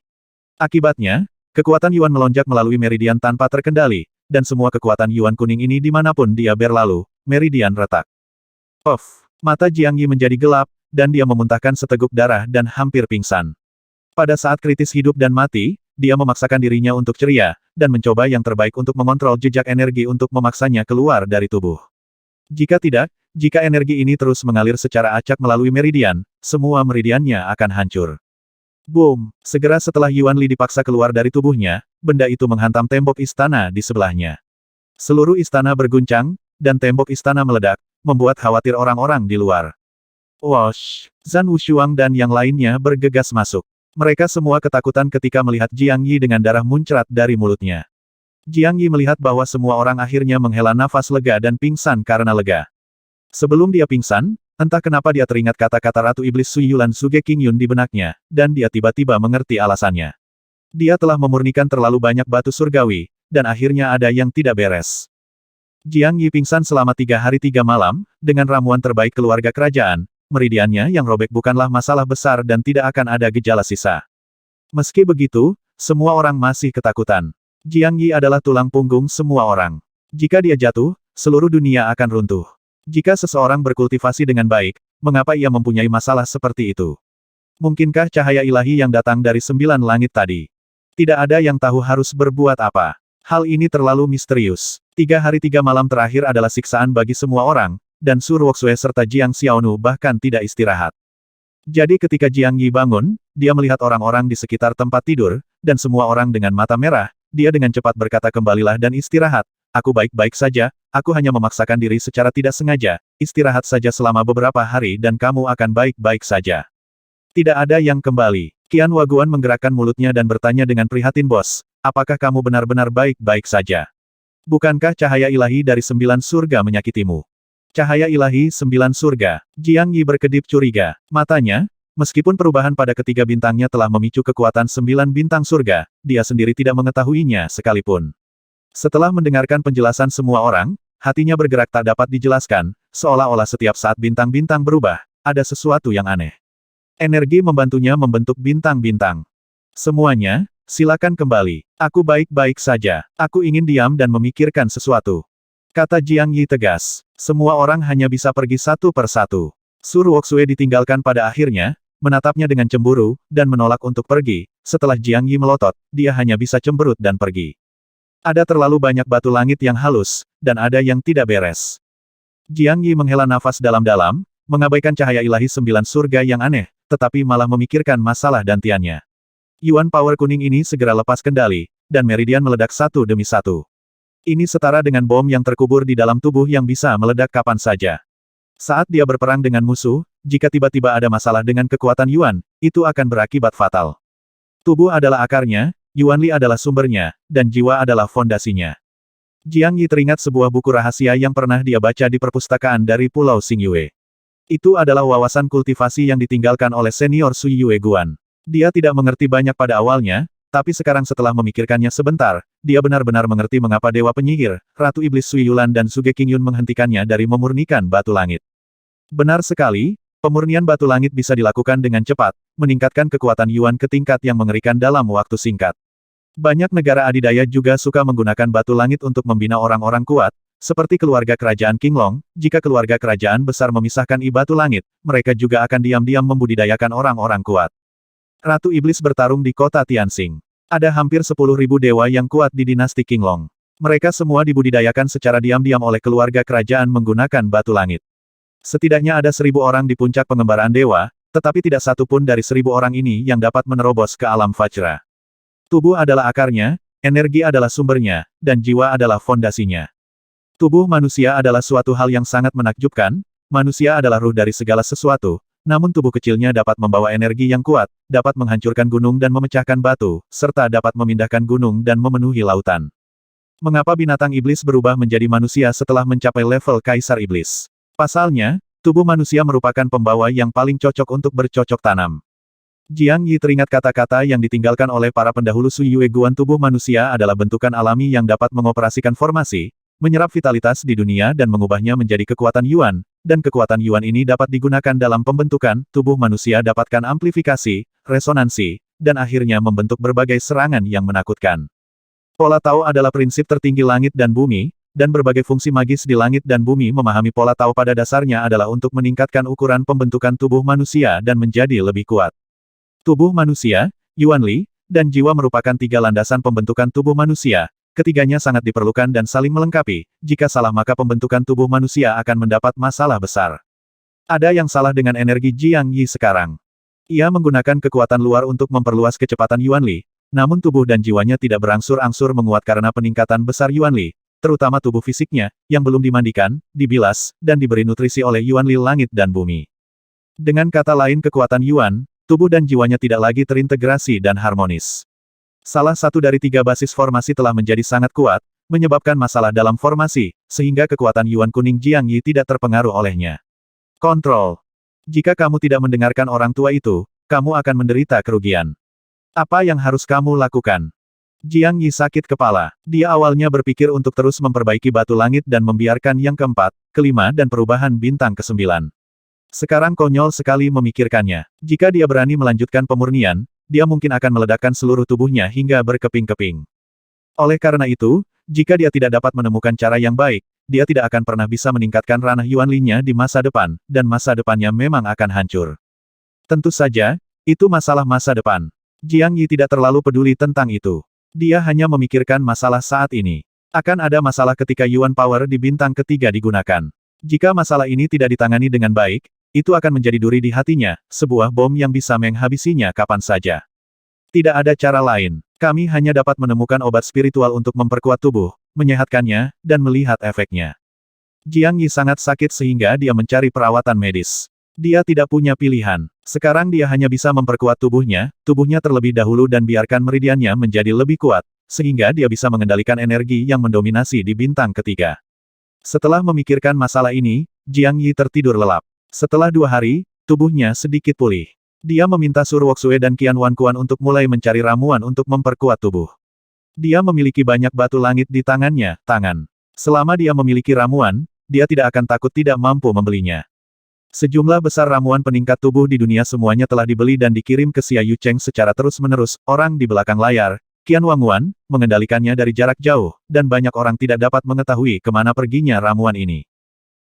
Akibatnya, kekuatan Yuan melonjak melalui meridian tanpa terkendali, dan semua kekuatan Yuan kuning ini dimanapun dia berlalu, meridian retak. Mata Jiang Yi menjadi gelap, dan dia memuntahkan seteguk darah dan hampir pingsan. Pada saat kritis hidup dan mati, dia memaksakan dirinya untuk ceria, dan mencoba yang terbaik untuk mengontrol jejak energi untuk memaksanya keluar dari tubuh. Jika energi ini terus mengalir secara acak melalui meridian, semua meridiannya akan hancur. Boom! Segera setelah Yuan Li dipaksa keluar dari tubuhnya, benda itu menghantam tembok istana di sebelahnya. Seluruh istana berguncang, dan tembok istana meledak, membuat khawatir orang-orang di luar. Wosh! Zhan Wushuang dan yang lainnya bergegas masuk. Mereka semua ketakutan ketika melihat Jiang Yi dengan darah muncrat dari mulutnya. Jiang Yi melihat bahwa semua orang akhirnya menghela nafas lega dan pingsan karena lega. Sebelum dia pingsan, entah kenapa dia teringat kata-kata Ratu Iblis Sui Yulan Suge Qingyun di benaknya, dan dia tiba-tiba mengerti alasannya. Dia telah memurnikan terlalu banyak batu surgawi, dan akhirnya ada yang tidak beres. Jiang Yi pingsan selama 3 hari 3 malam, dengan ramuan terbaik keluarga kerajaan, meridiannya yang robek bukanlah masalah besar dan tidak akan ada gejala sisa. Meski begitu, semua orang masih ketakutan. Jiang Yi adalah tulang punggung semua orang. Jika dia jatuh, seluruh dunia akan runtuh. Jika seseorang berkultivasi dengan baik, mengapa ia mempunyai masalah seperti itu? Mungkinkah cahaya ilahi yang datang dari 9 langit tadi? Tidak ada yang tahu harus berbuat apa. Hal ini terlalu misterius. 3 hari 3 malam terakhir adalah siksaan bagi semua orang, dan Su Ruoxue serta Jiang Xiaonu bahkan tidak istirahat. Jadi ketika Jiang Yi bangun, dia melihat orang-orang di sekitar tempat tidur, dan semua orang dengan mata merah, dia dengan cepat berkata kembalilah dan istirahat. Aku baik-baik saja, aku hanya memaksakan diri secara tidak sengaja, istirahat saja selama beberapa hari dan kamu akan baik-baik saja. Tidak ada yang kembali. Qian Waguan menggerakkan mulutnya dan bertanya dengan prihatin, bos, apakah kamu benar-benar baik-baik saja? Bukankah cahaya ilahi dari 9 surga menyakitimu? Cahaya ilahi 9 surga. Jiang Yi berkedip curiga. Matanya, meskipun perubahan pada ketiga bintangnya telah memicu kekuatan 9 bintang surga, dia sendiri tidak mengetahuinya sekalipun. Setelah mendengarkan penjelasan semua orang, hatinya bergerak tak dapat dijelaskan, seolah-olah setiap saat bintang-bintang berubah, ada sesuatu yang aneh. Energi membantunya membentuk bintang-bintang. Semuanya, silakan kembali. Aku baik-baik saja. Aku ingin diam dan memikirkan sesuatu. Kata Jiang Yi tegas. Semua orang hanya bisa pergi satu per satu. Su Ruoxue ditinggalkan pada akhirnya, menatapnya dengan cemburu, dan menolak untuk pergi. Setelah Jiang Yi melotot, dia hanya bisa cemberut dan pergi. Ada terlalu banyak batu langit yang halus, dan ada yang tidak beres. Jiang Yi menghela nafas dalam-dalam, mengabaikan cahaya ilahi 9 surga yang aneh, tetapi malah memikirkan masalah dantiannya. Yuan power kuning ini segera lepas kendali, dan meridian meledak satu demi satu. Ini setara dengan bom yang terkubur di dalam tubuh yang bisa meledak kapan saja. Saat dia berperang dengan musuh, jika tiba-tiba ada masalah dengan kekuatan Yuan, itu akan berakibat fatal. Tubuh adalah akarnya, Yuan Li adalah sumbernya, dan jiwa adalah fondasinya. Jiang Yi teringat sebuah buku rahasia yang pernah dia baca di perpustakaan dari Pulau Xingyue. Itu adalah wawasan kultivasi yang ditinggalkan oleh senior Sui Yue Guan. Dia tidak mengerti banyak pada awalnya, tapi sekarang setelah memikirkannya sebentar, dia benar-benar mengerti mengapa Dewa Penyihir, Ratu Iblis Sui Yulan dan Suge Qingyun menghentikannya dari memurnikan batu langit. Benar sekali, pemurnian batu langit bisa dilakukan dengan cepat, meningkatkan kekuatan Yuan ke tingkat yang mengerikan dalam waktu singkat. Banyak negara adidaya juga suka menggunakan batu langit untuk membina orang-orang kuat, seperti keluarga kerajaan Qinglong. Jika keluarga kerajaan besar memisahkan batu langit, mereka juga akan diam-diam membudidayakan orang-orang kuat. Ratu Iblis bertarung di kota Tianxing. Ada hampir 10.000 dewa yang kuat di dinasti Qinglong. Mereka semua dibudidayakan secara diam-diam oleh keluarga kerajaan menggunakan batu langit. Setidaknya ada 1.000 orang di puncak pengembaraan dewa, tetapi tidak satu pun dari 1.000 orang ini yang dapat menerobos ke alam Vajra. Tubuh adalah akarnya, energi adalah sumbernya, dan jiwa adalah fondasinya. Tubuh manusia adalah suatu hal yang sangat menakjubkan, manusia adalah ruh dari segala sesuatu, namun tubuh kecilnya dapat membawa energi yang kuat, dapat menghancurkan gunung dan memecahkan batu, serta dapat memindahkan gunung dan memenuhi lautan. Mengapa binatang iblis berubah menjadi manusia setelah mencapai level Kaisar Iblis? Pasalnya, tubuh manusia merupakan pembawa yang paling cocok untuk bercocok tanam. Jiang Yi teringat kata-kata yang ditinggalkan oleh para pendahulu Sui Yue Guan. Tubuh manusia adalah bentukan alami yang dapat mengoperasikan formasi, menyerap vitalitas di dunia dan mengubahnya menjadi kekuatan Yuan, dan kekuatan Yuan ini dapat digunakan dalam pembentukan. Tubuh manusia dapatkan amplifikasi, resonansi, dan akhirnya membentuk berbagai serangan yang menakutkan. Pola Tao adalah prinsip tertinggi langit dan bumi, dan berbagai fungsi magis di langit dan bumi. Memahami pola Tao pada dasarnya adalah untuk meningkatkan ukuran pembentukan tubuh manusia dan menjadi lebih kuat. Tubuh manusia, Yuan Li, dan jiwa merupakan tiga landasan pembentukan tubuh manusia. Ketiganya sangat diperlukan dan saling melengkapi. Jika salah maka pembentukan tubuh manusia akan mendapat masalah besar. Ada yang salah dengan energi Jiang Yi sekarang. Ia menggunakan kekuatan luar untuk memperluas kecepatan Yuan Li. Namun tubuh dan jiwanya tidak berangsur-angsur menguat karena peningkatan besar Yuan Li, terutama tubuh fisiknya, yang belum dimandikan, dibilas, dan diberi nutrisi oleh Yuan Li langit dan bumi. Dengan kata lain kekuatan Yuan, tubuh dan jiwanya tidak lagi terintegrasi dan harmonis. Salah satu dari tiga basis formasi telah menjadi sangat kuat, menyebabkan masalah dalam formasi, sehingga kekuatan Yuan kuning Jiang Yi tidak terpengaruh olehnya. Kontrol. Jika kamu tidak mendengarkan orang tua itu, kamu akan menderita kerugian. Apa yang harus kamu lakukan? Jiang Yi sakit kepala. Dia awalnya berpikir untuk terus memperbaiki batu langit dan membiarkan yang keempat, kelima dan perubahan bintang ke-9. Sekarang konyol sekali memikirkannya. Jika dia berani melanjutkan pemurnian, dia mungkin akan meledakkan seluruh tubuhnya hingga berkeping-keping. Oleh karena itu, jika dia tidak dapat menemukan cara yang baik, dia tidak akan pernah bisa meningkatkan ranah Yuan Li-nya di masa depan, dan masa depannya memang akan hancur. Tentu saja, itu masalah masa depan. Jiang Yi tidak terlalu peduli tentang itu. Dia hanya memikirkan masalah saat ini. Akan ada masalah ketika Yuan Power di bintang ketiga digunakan. Jika masalah ini tidak ditangani dengan baik, itu akan menjadi duri di hatinya, sebuah bom yang bisa menghabisinya kapan saja. Tidak ada cara lain. Kami hanya dapat menemukan obat spiritual untuk memperkuat tubuh, menyehatkannya, dan melihat efeknya. Jiang Yi sangat sakit sehingga dia mencari perawatan medis. Dia tidak punya pilihan. Sekarang dia hanya bisa memperkuat tubuhnya terlebih dahulu dan biarkan meridiannya menjadi lebih kuat, sehingga dia bisa mengendalikan energi yang mendominasi di bintang ketiga. Setelah memikirkan masalah ini, Jiang Yi tertidur lelap. Setelah 2 hari, tubuhnya sedikit pulih. Dia meminta Sur Woksue dan Qian Wankuan untuk mulai mencari ramuan untuk memperkuat tubuh. Dia memiliki banyak batu langit di tangannya, Selama dia memiliki ramuan, dia tidak akan takut tidak mampu membelinya. Sejumlah besar ramuan peningkat tubuh di dunia semuanya telah dibeli dan dikirim ke Xia Yucheng secara terus-menerus. Orang di belakang layar, Qian Wanguan, mengendalikannya dari jarak jauh, dan banyak orang tidak dapat mengetahui kemana perginya ramuan ini.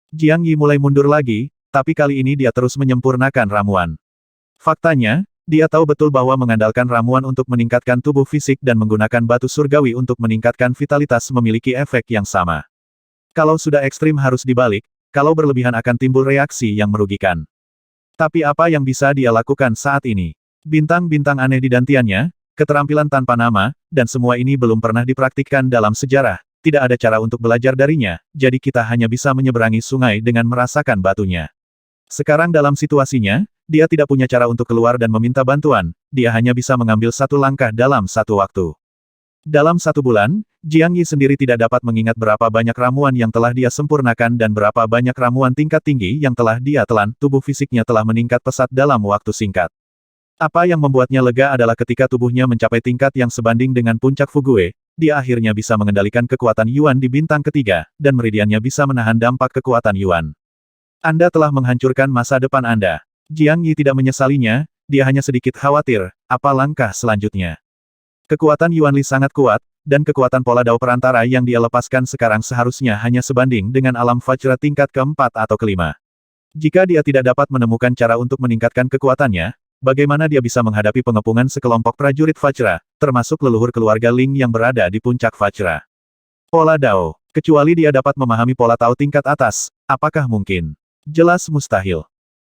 Jiang Yi mulai mundur lagi, tapi kali ini dia terus menyempurnakan ramuan. Faktanya, dia tahu betul bahwa mengandalkan ramuan untuk meningkatkan tubuh fisik dan menggunakan batu surgawi untuk meningkatkan vitalitas memiliki efek yang sama. Kalau sudah ekstrim harus dibalik, kalau berlebihan akan timbul reaksi yang merugikan. Tapi apa yang bisa dia lakukan saat ini? Bintang-bintang aneh di dantiannya, keterampilan tanpa nama, dan semua ini belum pernah dipraktikkan dalam sejarah, tidak ada cara untuk belajar darinya, jadi kita hanya bisa menyeberangi sungai dengan merasakan batunya. Sekarang dalam situasinya, dia tidak punya cara untuk keluar dan meminta bantuan, dia hanya bisa mengambil satu langkah dalam satu waktu. Dalam 1 bulan, Jiang Yi sendiri tidak dapat mengingat berapa banyak ramuan yang telah dia sempurnakan dan berapa banyak ramuan tingkat tinggi yang telah dia telan. Tubuh fisiknya telah meningkat pesat dalam waktu singkat. Apa yang membuatnya lega adalah ketika tubuhnya mencapai tingkat yang sebanding dengan puncak Fugue, dia akhirnya bisa mengendalikan kekuatan Yuan di bintang ketiga, dan meridiannya bisa menahan dampak kekuatan Yuan. Anda telah menghancurkan masa depan Anda. Jiang Yi tidak menyesalinya, dia hanya sedikit khawatir, apa langkah selanjutnya. Kekuatan Yuan Li sangat kuat, dan kekuatan pola dao perantara yang dia lepaskan sekarang seharusnya hanya sebanding dengan alam Vajra tingkat keempat atau kelima. Jika dia tidak dapat menemukan cara untuk meningkatkan kekuatannya, bagaimana dia bisa menghadapi pengepungan sekelompok prajurit Vajra, termasuk leluhur keluarga Ling yang berada di puncak Vajra? Pola dao. Kecuali dia dapat memahami pola Tao tingkat atas, apakah mungkin? Jelas mustahil.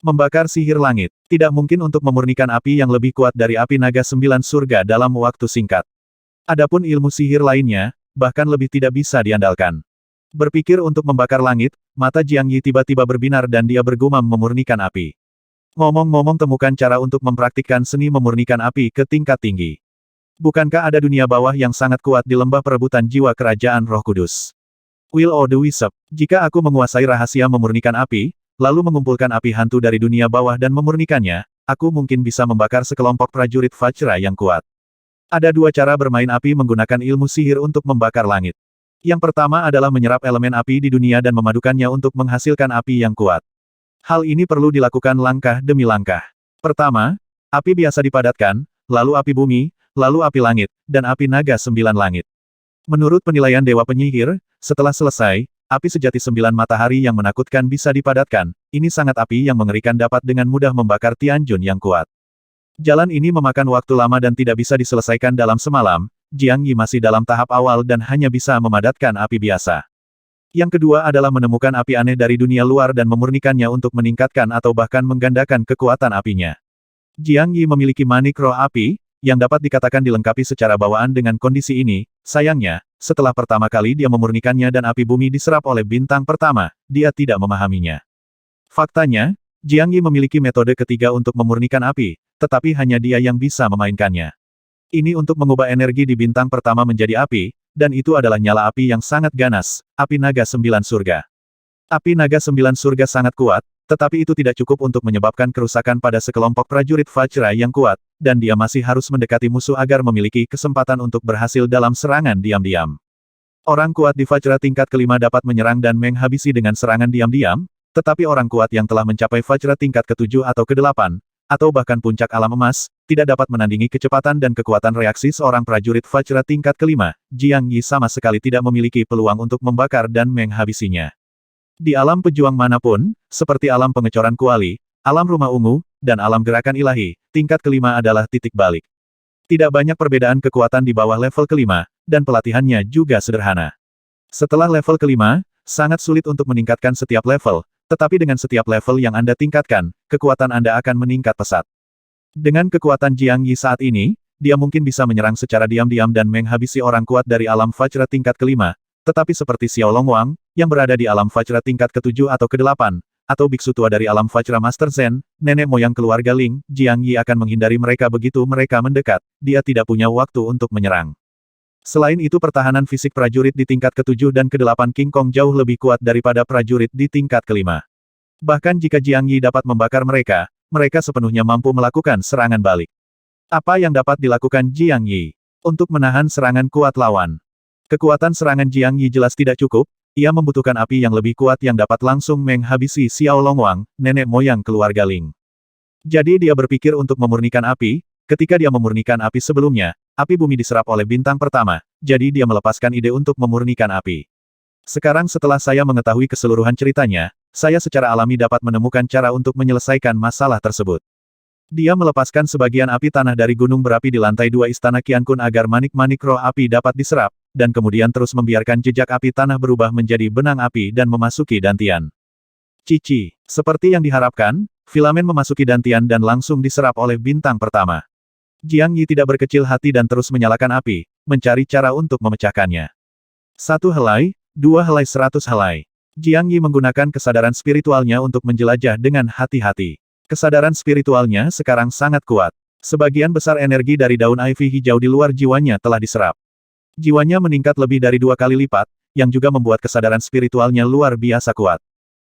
Membakar sihir langit. Tidak mungkin untuk memurnikan api yang lebih kuat dari api naga 9 surga dalam waktu singkat. Adapun ilmu sihir lainnya, bahkan lebih tidak bisa diandalkan. Berpikir untuk membakar langit, mata Jiang Yi tiba-tiba berbinar dan dia bergumam memurnikan api. Ngomong-ngomong temukan cara untuk mempraktikkan seni memurnikan api ke tingkat tinggi. Bukankah ada dunia bawah yang sangat kuat di lembah perebutan jiwa kerajaan Roh Kudus? Will of the Wisp, jika aku menguasai rahasia memurnikan api, lalu mengumpulkan api hantu dari dunia bawah dan memurnikannya, aku mungkin bisa membakar sekelompok prajurit Vajra yang kuat. Ada dua cara bermain api menggunakan ilmu sihir untuk membakar langit. Yang pertama adalah menyerap elemen api di dunia dan memadukannya untuk menghasilkan api yang kuat. Hal ini perlu dilakukan langkah demi langkah. Pertama, api biasa dipadatkan, lalu api bumi, lalu api langit, dan api naga 9 langit. Menurut penilaian Dewa Penyihir, setelah selesai, api sejati 9 matahari yang menakutkan bisa dipadatkan. Ini sangat api yang mengerikan dapat dengan mudah membakar Tianjun yang kuat. Jalan ini memakan waktu lama dan tidak bisa diselesaikan dalam semalam. Jiang Yi masih dalam tahap awal dan hanya bisa memadatkan api biasa. Yang kedua adalah menemukan api aneh dari dunia luar dan memurnikannya untuk meningkatkan atau bahkan menggandakan kekuatan apinya. Jiang Yi memiliki manik roh api, yang dapat dikatakan dilengkapi secara bawaan dengan kondisi ini. Sayangnya, setelah pertama kali dia memurnikannya dan api bumi diserap oleh bintang pertama, dia tidak memahaminya. Faktanya, Jiang Yi memiliki metode ketiga untuk memurnikan api, tetapi hanya dia yang bisa memainkannya. Ini untuk mengubah energi di bintang pertama menjadi api, dan itu adalah nyala api yang sangat ganas, api naga 9 surga. Api naga 9 surga sangat kuat, tetapi itu tidak cukup untuk menyebabkan kerusakan pada sekelompok prajurit Vajra yang kuat, dan dia masih harus mendekati musuh agar memiliki kesempatan untuk berhasil dalam serangan diam-diam. Orang kuat di Vajra tingkat kelima dapat menyerang dan menghabisi dengan serangan diam-diam, tetapi orang kuat yang telah mencapai Vajra tingkat ke-7 atau ke-8, atau bahkan puncak alam emas, tidak dapat menandingi kecepatan dan kekuatan reaksi seorang prajurit Vajra tingkat kelima. Jiang Yi sama sekali tidak memiliki peluang untuk membakar dan menghabisinya. Di alam pejuang manapun, seperti alam pengecoran kuali, alam rumah ungu, dan alam gerakan ilahi, tingkat kelima adalah titik balik. Tidak banyak perbedaan kekuatan di bawah level kelima, dan pelatihannya juga sederhana. Setelah level kelima, sangat sulit untuk meningkatkan setiap level, tetapi dengan setiap level yang Anda tingkatkan, kekuatan Anda akan meningkat pesat. Dengan kekuatan Jiang Yi saat ini, dia mungkin bisa menyerang secara diam-diam dan menghabisi orang kuat dari alam Vajra tingkat kelima, tetapi seperti Xiao Longwang, yang berada di alam Vajra tingkat ke-7 atau ke-8, atau biksu tua dari alam Vajra Master Zen, nenek moyang keluarga Ling, Jiang Yi akan menghindari mereka begitu mereka mendekat, dia tidak punya waktu untuk menyerang. Selain itu pertahanan fisik prajurit di tingkat ke-7 dan ke-8 King Kong jauh lebih kuat daripada prajurit di tingkat ke-5. Bahkan jika Jiang Yi dapat membakar mereka, mereka sepenuhnya mampu melakukan serangan balik. Apa yang dapat dilakukan Jiang Yi untuk menahan serangan kuat lawan? Kekuatan serangan Jiang Yi jelas tidak cukup, ia membutuhkan api yang lebih kuat yang dapat langsung menghabisi Xiao Longwang, nenek moyang keluarga Ling. Jadi dia berpikir untuk memurnikan api, ketika dia memurnikan api sebelumnya, api bumi diserap oleh bintang pertama, jadi dia melepaskan ide untuk memurnikan api. Sekarang setelah saya mengetahui keseluruhan ceritanya, saya secara alami dapat menemukan cara untuk menyelesaikan masalah tersebut. Dia melepaskan sebagian api tanah dari gunung berapi di lantai 2 istana Qiankun agar manik-manik roh api dapat diserap, dan kemudian terus membiarkan jejak api tanah berubah menjadi benang api dan memasuki dantian. Cici, seperti yang diharapkan, filamen memasuki dantian dan langsung diserap oleh bintang pertama. Jiang Yi tidak berkecil hati dan terus menyalakan api, mencari cara untuk memecahkannya. 1 helai, 2 helai 100 helai. Jiang Yi menggunakan kesadaran spiritualnya untuk menjelajah dengan hati-hati. Kesadaran spiritualnya sekarang sangat kuat. Sebagian besar energi dari daun ivy hijau di luar jiwanya telah diserap. Jiwanya meningkat lebih dari 2 kali lipat, yang juga membuat kesadaran spiritualnya luar biasa kuat.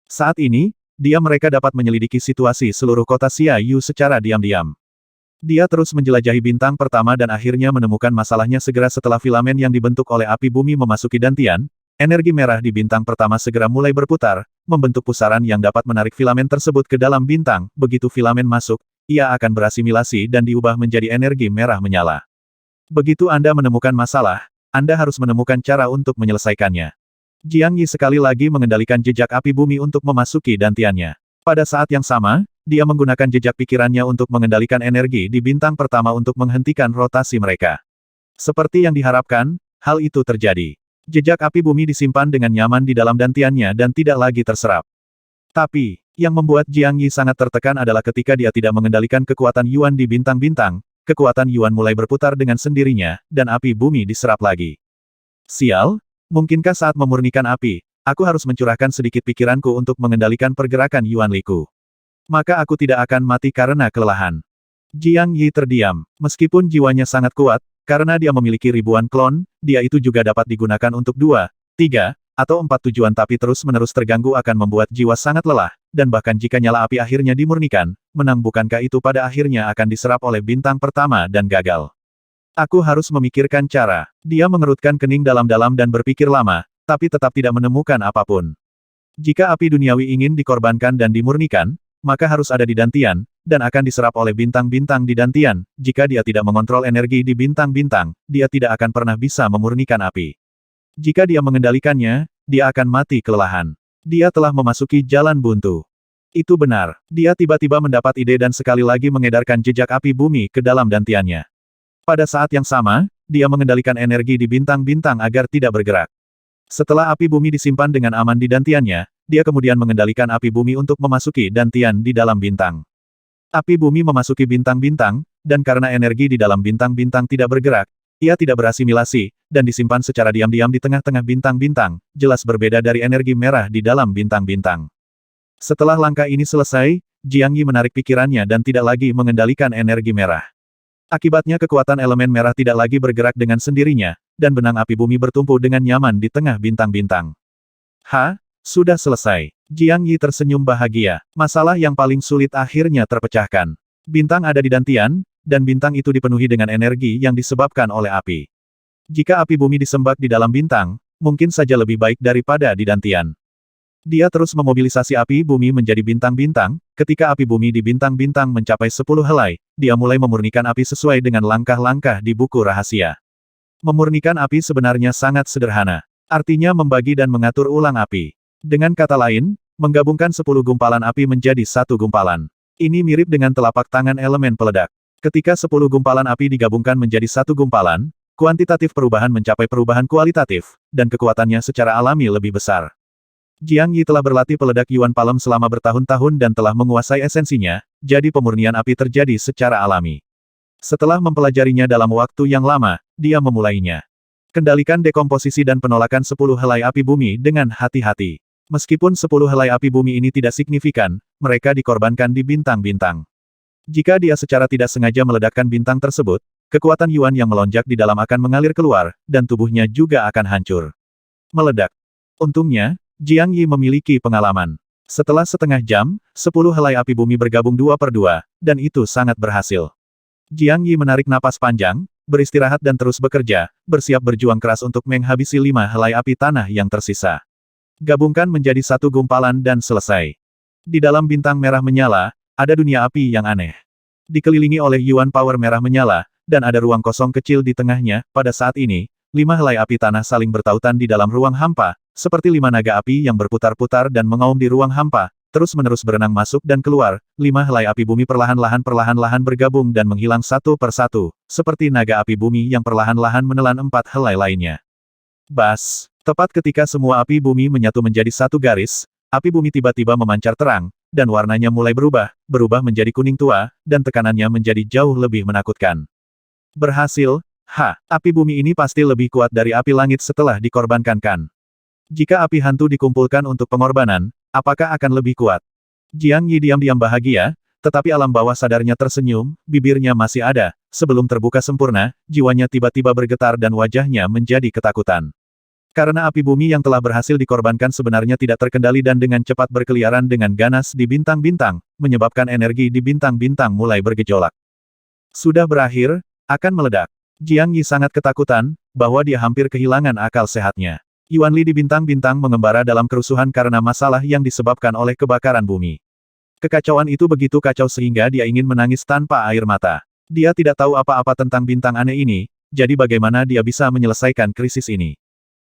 Saat ini, mereka dapat menyelidiki situasi seluruh kota Xia Yu secara diam-diam. Dia terus menjelajahi bintang pertama dan akhirnya menemukan masalahnya segera setelah filamen yang dibentuk oleh api bumi memasuki dantian. Energi merah di bintang pertama segera mulai berputar, membentuk pusaran yang dapat menarik filamen tersebut ke dalam bintang. Begitu filamen masuk, ia akan berasimilasi dan diubah menjadi energi merah menyala. Begitu Anda menemukan masalah, Anda harus menemukan cara untuk menyelesaikannya. Jiang Yi sekali lagi mengendalikan jejak api bumi untuk memasuki dantiannya. Pada saat yang sama, dia menggunakan jejak pikirannya untuk mengendalikan energi di bintang pertama untuk menghentikan rotasi mereka. Seperti yang diharapkan, hal itu terjadi. Jejak api bumi disimpan dengan nyaman di dalam dantiannya dan tidak lagi terserap. Tapi, yang membuat Jiang Yi sangat tertekan adalah ketika dia tidak mengendalikan kekuatan Yuan di bintang-bintang, kekuatan Yuan mulai berputar dengan sendirinya, dan api bumi diserap lagi. Sial, mungkinkah saat memurnikan api, aku harus mencurahkan sedikit pikiranku untuk mengendalikan pergerakan Yuan Liku? Maka aku tidak akan mati karena kelelahan. Jiang Yi terdiam. Meskipun jiwanya sangat kuat, karena dia memiliki ribuan klon, dia itu juga dapat digunakan untuk 2, 3, atau 4 tujuan tapi terus-menerus terganggu akan membuat jiwa sangat lelah, dan bahkan jika nyala api akhirnya dimurnikan, menang bukankah itu pada akhirnya akan diserap oleh bintang pertama dan gagal. Aku harus memikirkan cara. Dia mengerutkan kening dalam-dalam dan berpikir lama, tapi tetap tidak menemukan apapun. Jika api duniawi ingin dikorbankan dan dimurnikan, maka harus ada di Dantian, dan akan diserap oleh bintang-bintang di Dantian. Jika dia tidak mengontrol energi di bintang-bintang, dia tidak akan pernah bisa memurnikan api. Jika dia mengendalikannya, dia akan mati kelelahan. Dia telah memasuki jalan buntu. Itu benar. Dia tiba-tiba mendapat ide dan sekali lagi mengedarkan jejak api bumi ke dalam dantiannya. Pada saat yang sama, dia mengendalikan energi di bintang-bintang agar tidak bergerak. Setelah api bumi disimpan dengan aman di dantiannya, dia kemudian mengendalikan api bumi untuk memasuki dantian di dalam bintang. Api bumi memasuki bintang-bintang, dan karena energi di dalam bintang-bintang tidak bergerak, ia tidak berasimilasi, dan disimpan secara diam-diam di tengah-tengah bintang-bintang, jelas berbeda dari energi merah di dalam bintang-bintang. Setelah langkah ini selesai, Jiang Yi menarik pikirannya dan tidak lagi mengendalikan energi merah. Akibatnya kekuatan elemen merah tidak lagi bergerak dengan sendirinya, dan benang api bumi bertumpu dengan nyaman di tengah bintang-bintang. Sudah selesai. Jiang Yi tersenyum bahagia. Masalah yang paling sulit akhirnya terpecahkan. Bintang ada di dantian, dan bintang itu dipenuhi dengan energi yang disebabkan oleh api. Jika api bumi disembak di dalam bintang, mungkin saja lebih baik daripada di dantian. Dia terus memobilisasi api bumi menjadi bintang-bintang, ketika api bumi di bintang-bintang mencapai 10 helai, dia mulai memurnikan api sesuai dengan langkah-langkah di buku rahasia. Memurnikan api sebenarnya sangat sederhana. Artinya membagi dan mengatur ulang api. Dengan kata lain, menggabungkan 10 gumpalan api menjadi satu gumpalan. Ini mirip dengan telapak tangan elemen peledak. Ketika 10 gumpalan api digabungkan menjadi satu gumpalan, kuantitatif perubahan mencapai perubahan kualitatif, dan kekuatannya secara alami lebih besar. Jiang Yi telah berlatih peledak Yuan Palem selama bertahun-tahun dan telah menguasai esensinya, jadi pemurnian api terjadi secara alami. Setelah mempelajarinya dalam waktu yang lama, dia memulainya. Kendalikan dekomposisi dan penolakan 10 helai api bumi dengan hati-hati. Meskipun 10 helai api bumi ini tidak signifikan, mereka dikorbankan di bintang-bintang. Jika dia secara tidak sengaja meledakkan bintang tersebut, kekuatan Yuan yang melonjak di dalam akan mengalir keluar, dan tubuhnya juga akan hancur. Meledak. Untungnya, Jiang Yi memiliki pengalaman. Setelah setengah jam, 10 helai api bumi bergabung 2 per 2, dan itu sangat berhasil. Jiang Yi menarik napas panjang, beristirahat dan terus bekerja, bersiap berjuang keras untuk menghabisi 5 helai api tanah yang tersisa. Gabungkan menjadi satu gumpalan dan selesai. Di dalam bintang merah menyala, ada dunia api yang aneh. Dikelilingi oleh Yuan Power merah menyala, dan ada ruang kosong kecil di tengahnya. Pada saat ini, 5 helai api tanah saling bertautan di dalam ruang hampa, seperti 5 naga api yang berputar-putar dan mengaum di ruang hampa, terus-menerus berenang masuk dan keluar. 5 helai api bumi perlahan-lahan bergabung dan menghilang satu per satu, seperti naga api bumi yang perlahan-lahan menelan 4 helai lainnya. Bas! Tepat ketika semua api bumi menyatu menjadi satu garis, api bumi tiba-tiba memancar terang, dan warnanya mulai berubah menjadi kuning tua, dan tekanannya menjadi jauh lebih menakutkan. Berhasil! Api bumi ini pasti lebih kuat dari api langit setelah dikorbankan kan? Jika api hantu dikumpulkan untuk pengorbanan, apakah akan lebih kuat? Jiang Yi diam-diam bahagia, tetapi alam bawah sadarnya tersenyum, bibirnya masih ada. Sebelum terbuka sempurna, jiwanya tiba-tiba bergetar dan wajahnya menjadi ketakutan. Karena api bumi yang telah berhasil dikorbankan sebenarnya tidak terkendali dan dengan cepat berkeliaran dengan ganas di bintang-bintang, menyebabkan energi di bintang-bintang mulai bergejolak. Sudah berakhir, akan meledak. Jiang Yi sangat ketakutan, bahwa dia hampir kehilangan akal sehatnya. Yuan Li di bintang-bintang mengembara dalam kerusuhan karena masalah yang disebabkan oleh kebakaran bumi. Kekacauan itu begitu kacau sehingga dia ingin menangis tanpa air mata. Dia tidak tahu apa-apa tentang bintang aneh ini, jadi bagaimana dia bisa menyelesaikan krisis ini.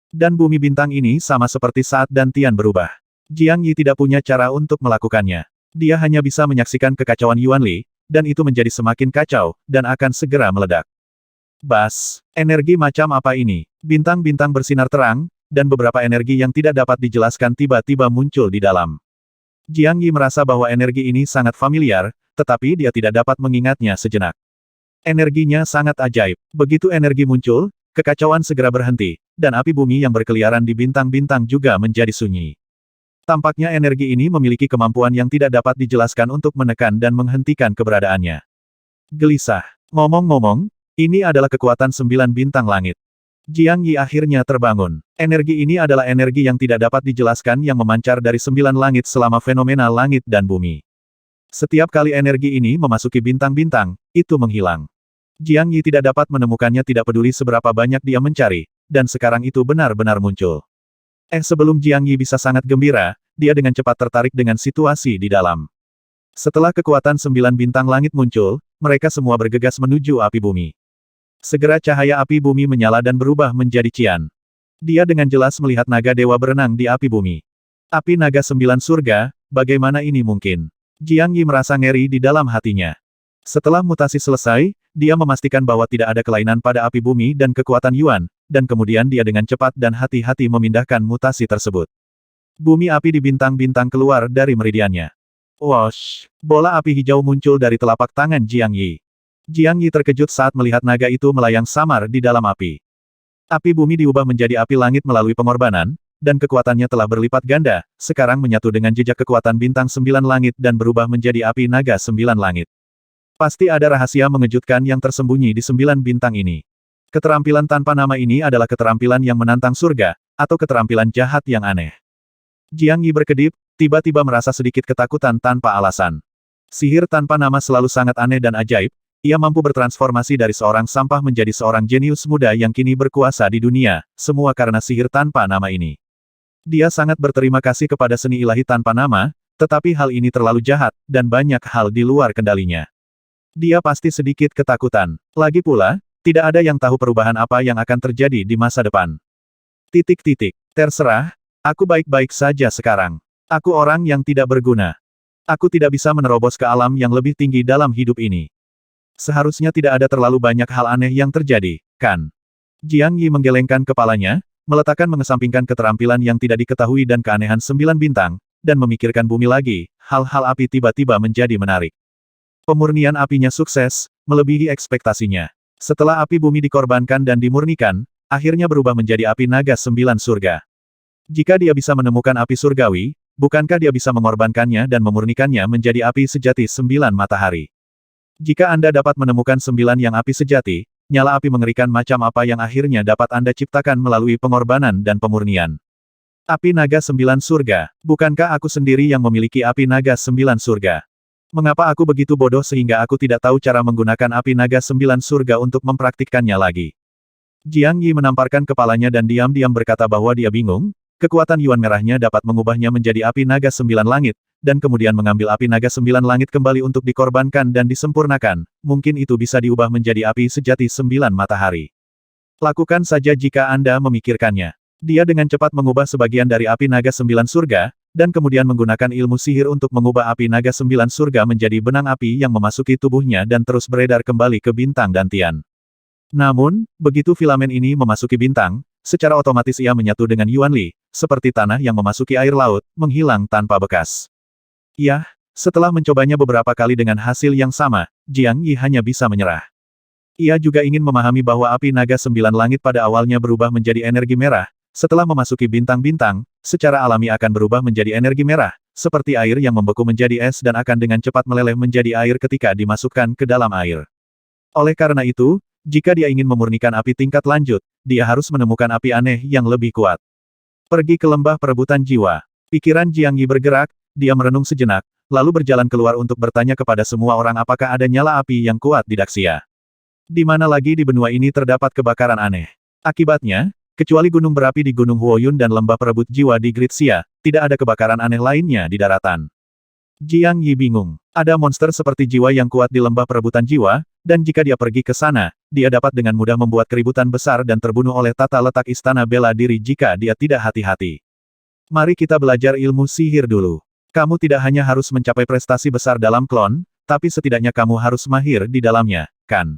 Dan bumi bintang ini sama seperti saat Dantian berubah. Jiang Yi tidak punya cara untuk melakukannya. Dia hanya bisa menyaksikan kekacauan Yuan Li, dan itu menjadi semakin kacau, dan akan segera meledak. Bas! Energi macam apa ini? Bintang-bintang bersinar terang, dan beberapa energi yang tidak dapat dijelaskan tiba-tiba muncul di dalam. Jiang Yi merasa bahwa energi ini sangat familiar, tetapi dia tidak dapat mengingatnya sejenak. Energinya sangat ajaib. Begitu energi muncul, kekacauan segera berhenti, dan api bumi yang berkeliaran di bintang-bintang juga menjadi sunyi. Tampaknya energi ini memiliki kemampuan yang tidak dapat dijelaskan untuk menekan dan menghentikan keberadaannya. Gelisah. Ngomong-ngomong, ini adalah kekuatan 9 bintang langit. Jiang Yi akhirnya terbangun. Energi ini adalah energi yang tidak dapat dijelaskan yang memancar dari 9 langit selama fenomena langit dan bumi. Setiap kali energi ini memasuki bintang-bintang, itu menghilang. Jiang Yi tidak dapat menemukannya tidak peduli seberapa banyak dia mencari, dan sekarang itu benar-benar muncul. Sebelum Jiang Yi bisa sangat gembira, dia dengan cepat tertarik dengan situasi di dalam. Setelah kekuatan 9 bintang langit muncul, mereka semua bergegas menuju api bumi. Segera cahaya api bumi menyala dan berubah menjadi cian. Dia dengan jelas melihat naga dewa berenang di api bumi. Api naga 9 surga, bagaimana ini mungkin? Jiang Yi merasa ngeri di dalam hatinya. Setelah mutasi selesai, dia memastikan bahwa tidak ada kelainan pada api bumi dan kekuatan Yuan, dan kemudian dia dengan cepat dan hati-hati memindahkan mutasi tersebut. Bumi api di bintang-bintang keluar dari meridiannya. Wosh! Bola api hijau muncul dari telapak tangan Jiang Yi. Jiang Yi terkejut saat melihat naga itu melayang samar di dalam api. Api bumi diubah menjadi api langit melalui pengorbanan, dan kekuatannya telah berlipat ganda, sekarang menyatu dengan jejak kekuatan bintang 9 langit dan berubah menjadi api naga 9 langit. Pasti ada rahasia mengejutkan yang tersembunyi di 9 bintang ini. Keterampilan tanpa nama ini adalah keterampilan yang menantang surga, atau keterampilan jahat yang aneh. Jiang Yi berkedip, tiba-tiba merasa sedikit ketakutan tanpa alasan. Sihir tanpa nama selalu sangat aneh dan ajaib. Ia mampu bertransformasi dari seorang sampah menjadi seorang jenius muda yang kini berkuasa di dunia, semua karena sihir tanpa nama ini. Dia sangat berterima kasih kepada seni ilahi tanpa nama, tetapi hal ini terlalu jahat, dan banyak hal di luar kendalinya. Dia pasti sedikit ketakutan. Lagi pula, tidak ada yang tahu perubahan apa yang akan terjadi di masa depan. Terserah, aku baik-baik saja sekarang. Aku orang yang tidak berguna. Aku tidak bisa menerobos ke alam yang lebih tinggi dalam hidup ini. Seharusnya tidak ada terlalu banyak hal aneh yang terjadi, kan? Jiang Yi menggelengkan kepalanya, meletakkan mengesampingkan keterampilan yang tidak diketahui dan keanehan 9 bintang, dan memikirkan bumi lagi, hal-hal api tiba-tiba menjadi menarik. Pemurnian apinya sukses, melebihi ekspektasinya. Setelah api bumi dikorbankan dan dimurnikan, akhirnya berubah menjadi api naga 9 surga. Jika dia bisa menemukan api surgawi, bukankah dia bisa mengorbankannya dan memurnikannya menjadi api sejati 9 matahari? Jika Anda dapat menemukan 9 yang api sejati, nyala api mengerikan macam apa yang akhirnya dapat Anda ciptakan melalui pengorbanan dan pemurnian. Api naga 9 surga, bukankah aku sendiri yang memiliki api naga 9 surga? Mengapa aku begitu bodoh sehingga aku tidak tahu cara menggunakan api naga 9 surga untuk mempraktikkannya lagi? Jiang Yi menamparkan kepalanya dan diam-diam berkata bahwa dia bingung, kekuatan Yuan merahnya dapat mengubahnya menjadi api naga 9 langit, dan kemudian mengambil api naga 9 langit kembali untuk dikorbankan dan disempurnakan, mungkin itu bisa diubah menjadi api sejati 9 matahari. Lakukan saja jika Anda memikirkannya. Dia dengan cepat mengubah sebagian dari api naga 9 surga, dan kemudian menggunakan ilmu sihir untuk mengubah api naga 9 surga menjadi benang api yang memasuki tubuhnya dan terus beredar kembali ke bintang dantian. Namun, begitu filamen ini memasuki bintang, secara otomatis ia menyatu dengan Yuan Li, seperti tanah yang memasuki air laut, menghilang tanpa bekas. Yah, setelah mencobanya beberapa kali dengan hasil yang sama, Jiang Yi hanya bisa menyerah. Ia juga ingin memahami bahwa api naga 9 langit pada awalnya berubah menjadi energi merah, setelah memasuki bintang-bintang, secara alami akan berubah menjadi energi merah, seperti air yang membeku menjadi es dan akan dengan cepat meleleh menjadi air ketika dimasukkan ke dalam air. Oleh karena itu, jika dia ingin memurnikan api tingkat lanjut, dia harus menemukan api aneh yang lebih kuat. Pergi ke lembah perebutan jiwa. Pikiran Jiang Yi bergerak, dia merenung sejenak, lalu berjalan keluar untuk bertanya kepada semua orang apakah ada nyala api yang kuat di Daxia. Di mana lagi di benua ini terdapat kebakaran aneh. Akibatnya, kecuali gunung berapi di Gunung Huoyun dan lembah perebut jiwa di Gritsia, tidak ada kebakaran aneh lainnya di daratan. Jiang Yi bingung. Ada monster seperti jiwa yang kuat di lembah perebutan jiwa, dan jika dia pergi ke sana, dia dapat dengan mudah membuat keributan besar dan terbunuh oleh tata letak istana bela diri jika dia tidak hati-hati. Mari kita belajar ilmu sihir dulu. Kamu tidak hanya harus mencapai prestasi besar dalam klon, tapi setidaknya kamu harus mahir di dalamnya, kan?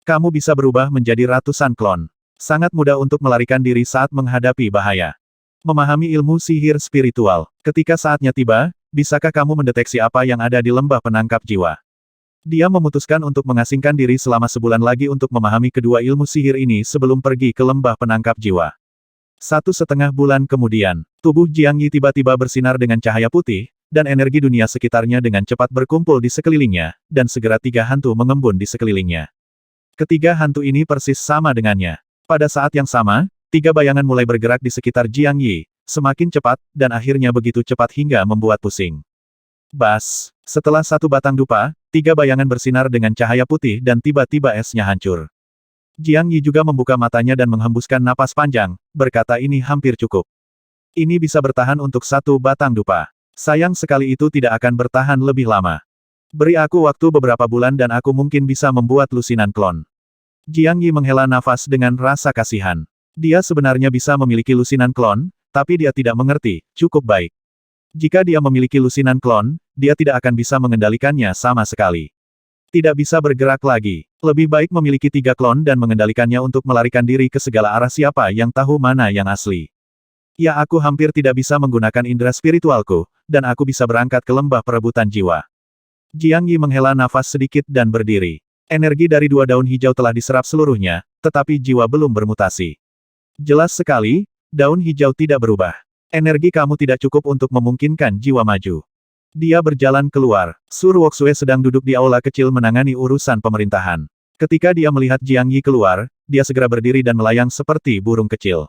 Kamu bisa berubah menjadi ratusan klon. Sangat mudah untuk melarikan diri saat menghadapi bahaya. Memahami ilmu sihir spiritual. Ketika saatnya tiba, bisakah kamu mendeteksi apa yang ada di lembah penangkap jiwa? Dia memutuskan untuk mengasingkan diri selama sebulan lagi untuk memahami kedua ilmu sihir ini sebelum pergi ke lembah penangkap jiwa. 1,5 bulan kemudian, tubuh Jiang Yi tiba-tiba bersinar dengan cahaya putih, dan energi dunia sekitarnya dengan cepat berkumpul di sekelilingnya, dan segera tiga hantu mengembun di sekelilingnya. Ketiga hantu ini persis sama dengannya. Pada saat yang sama, tiga bayangan mulai bergerak di sekitar Jiang Yi, semakin cepat, dan akhirnya begitu cepat hingga membuat pusing. Bas! Setelah satu batang dupa, tiga bayangan bersinar dengan cahaya putih dan tiba-tiba esnya hancur. Jiang Yi juga membuka matanya dan menghembuskan napas panjang, berkata ini hampir cukup. Ini bisa bertahan untuk satu batang dupa. Sayang sekali itu tidak akan bertahan lebih lama. Beri aku waktu beberapa bulan dan aku mungkin bisa membuat lusinan klon. Jiang Yi menghela nafas dengan rasa kasihan. Dia sebenarnya bisa memiliki lusinan klon, tapi dia tidak mengerti, cukup baik. Jika dia memiliki lusinan klon, dia tidak akan bisa mengendalikannya sama sekali. Tidak bisa bergerak lagi. Lebih baik memiliki tiga klon dan mengendalikannya untuk melarikan diri ke segala arah siapa yang tahu mana yang asli. Ya aku hampir tidak bisa menggunakan indera spiritualku, dan aku bisa berangkat ke lembah perebutan jiwa. Jiang Yi menghela nafas sedikit dan berdiri. Energi dari dua daun hijau telah diserap seluruhnya, tetapi jiwa belum bermutasi. Jelas sekali, daun hijau tidak berubah. Energi kamu tidak cukup untuk memungkinkan jiwa maju. Dia berjalan keluar. Su Ruoxue sedang duduk di aula kecil menangani urusan pemerintahan. Ketika dia melihat Jiang Yi keluar, dia segera berdiri dan melayang seperti burung kecil.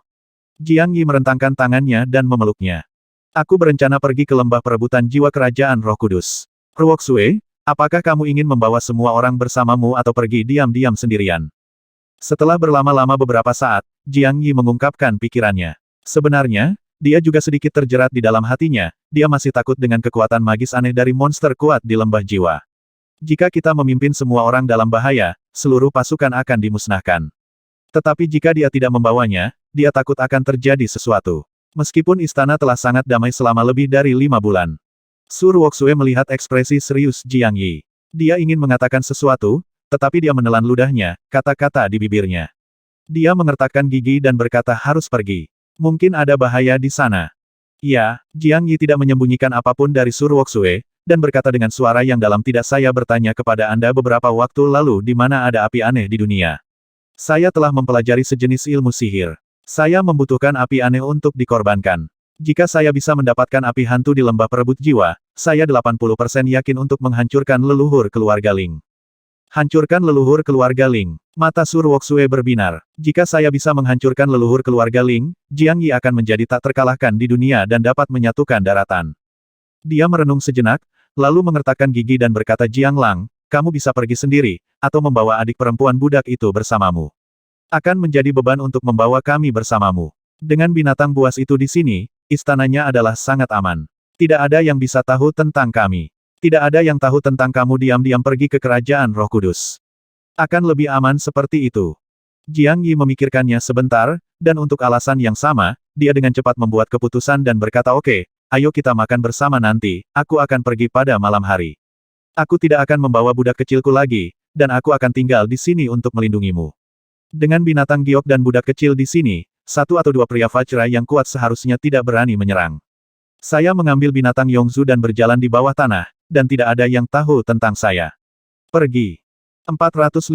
Jiang Yi merentangkan tangannya dan memeluknya. Aku berencana pergi ke lembah perebutan jiwa kerajaan Roh Kudus. Ruoxue, apakah kamu ingin membawa semua orang bersamamu atau pergi diam-diam sendirian? Setelah berlama-lama beberapa saat, Jiang Yi mengungkapkan pikirannya. Sebenarnya, dia juga sedikit terjerat di dalam hatinya, dia masih takut dengan kekuatan magis aneh dari monster kuat di lembah jiwa. Jika kita memimpin semua orang dalam bahaya, seluruh pasukan akan dimusnahkan. Tetapi jika dia tidak membawanya, dia takut akan terjadi sesuatu. Meskipun istana telah sangat damai selama lebih dari 5 bulan. Su Ruoxue melihat ekspresi serius Jiang Yi. Dia ingin mengatakan sesuatu, tetapi dia menelan ludahnya, kata-kata di bibirnya. Dia mengertakkan gigi dan berkata harus pergi. Mungkin ada bahaya di sana. Ya, Jiang Yi tidak menyembunyikan apapun dari Su Ruoxue, dan berkata dengan suara yang dalam tidak saya bertanya kepada Anda beberapa waktu lalu di mana ada api aneh di dunia. Saya telah mempelajari sejenis ilmu sihir. Saya membutuhkan api aneh untuk dikorbankan. Jika saya bisa mendapatkan api hantu di lembah perebut jiwa, saya 80% yakin untuk menghancurkan leluhur keluarga Ling. Hancurkan leluhur keluarga Ling. Mata Su Ruoxue berbinar. Jika saya bisa menghancurkan leluhur keluarga Ling, Jiang Yi akan menjadi tak terkalahkan di dunia dan dapat menyatukan daratan. Dia merenung sejenak, lalu mengertakkan gigi dan berkata Jiang Lang, kamu bisa pergi sendiri, atau membawa adik perempuan budak itu bersamamu. Akan menjadi beban untuk membawa kami bersamamu. Dengan binatang buas itu di sini, istananya adalah sangat aman. Tidak ada yang bisa tahu tentang kami. Tidak ada yang tahu tentang kamu diam-diam pergi ke kerajaan Roh Kudus. Akan lebih aman seperti itu. Jiang Yi memikirkannya sebentar, dan untuk alasan yang sama, dia dengan cepat membuat keputusan dan berkata oke, ayo kita makan bersama nanti, aku akan pergi pada malam hari. Aku tidak akan membawa budak kecilku lagi, dan aku akan tinggal di sini untuk melindungimu. Dengan binatang giok dan budak kecil di sini, satu atau dua pria Fajra yang kuat seharusnya tidak berani menyerang. Saya mengambil binatang Yongzu dan berjalan di bawah tanah, dan tidak ada yang tahu tentang saya. Pergi. 450.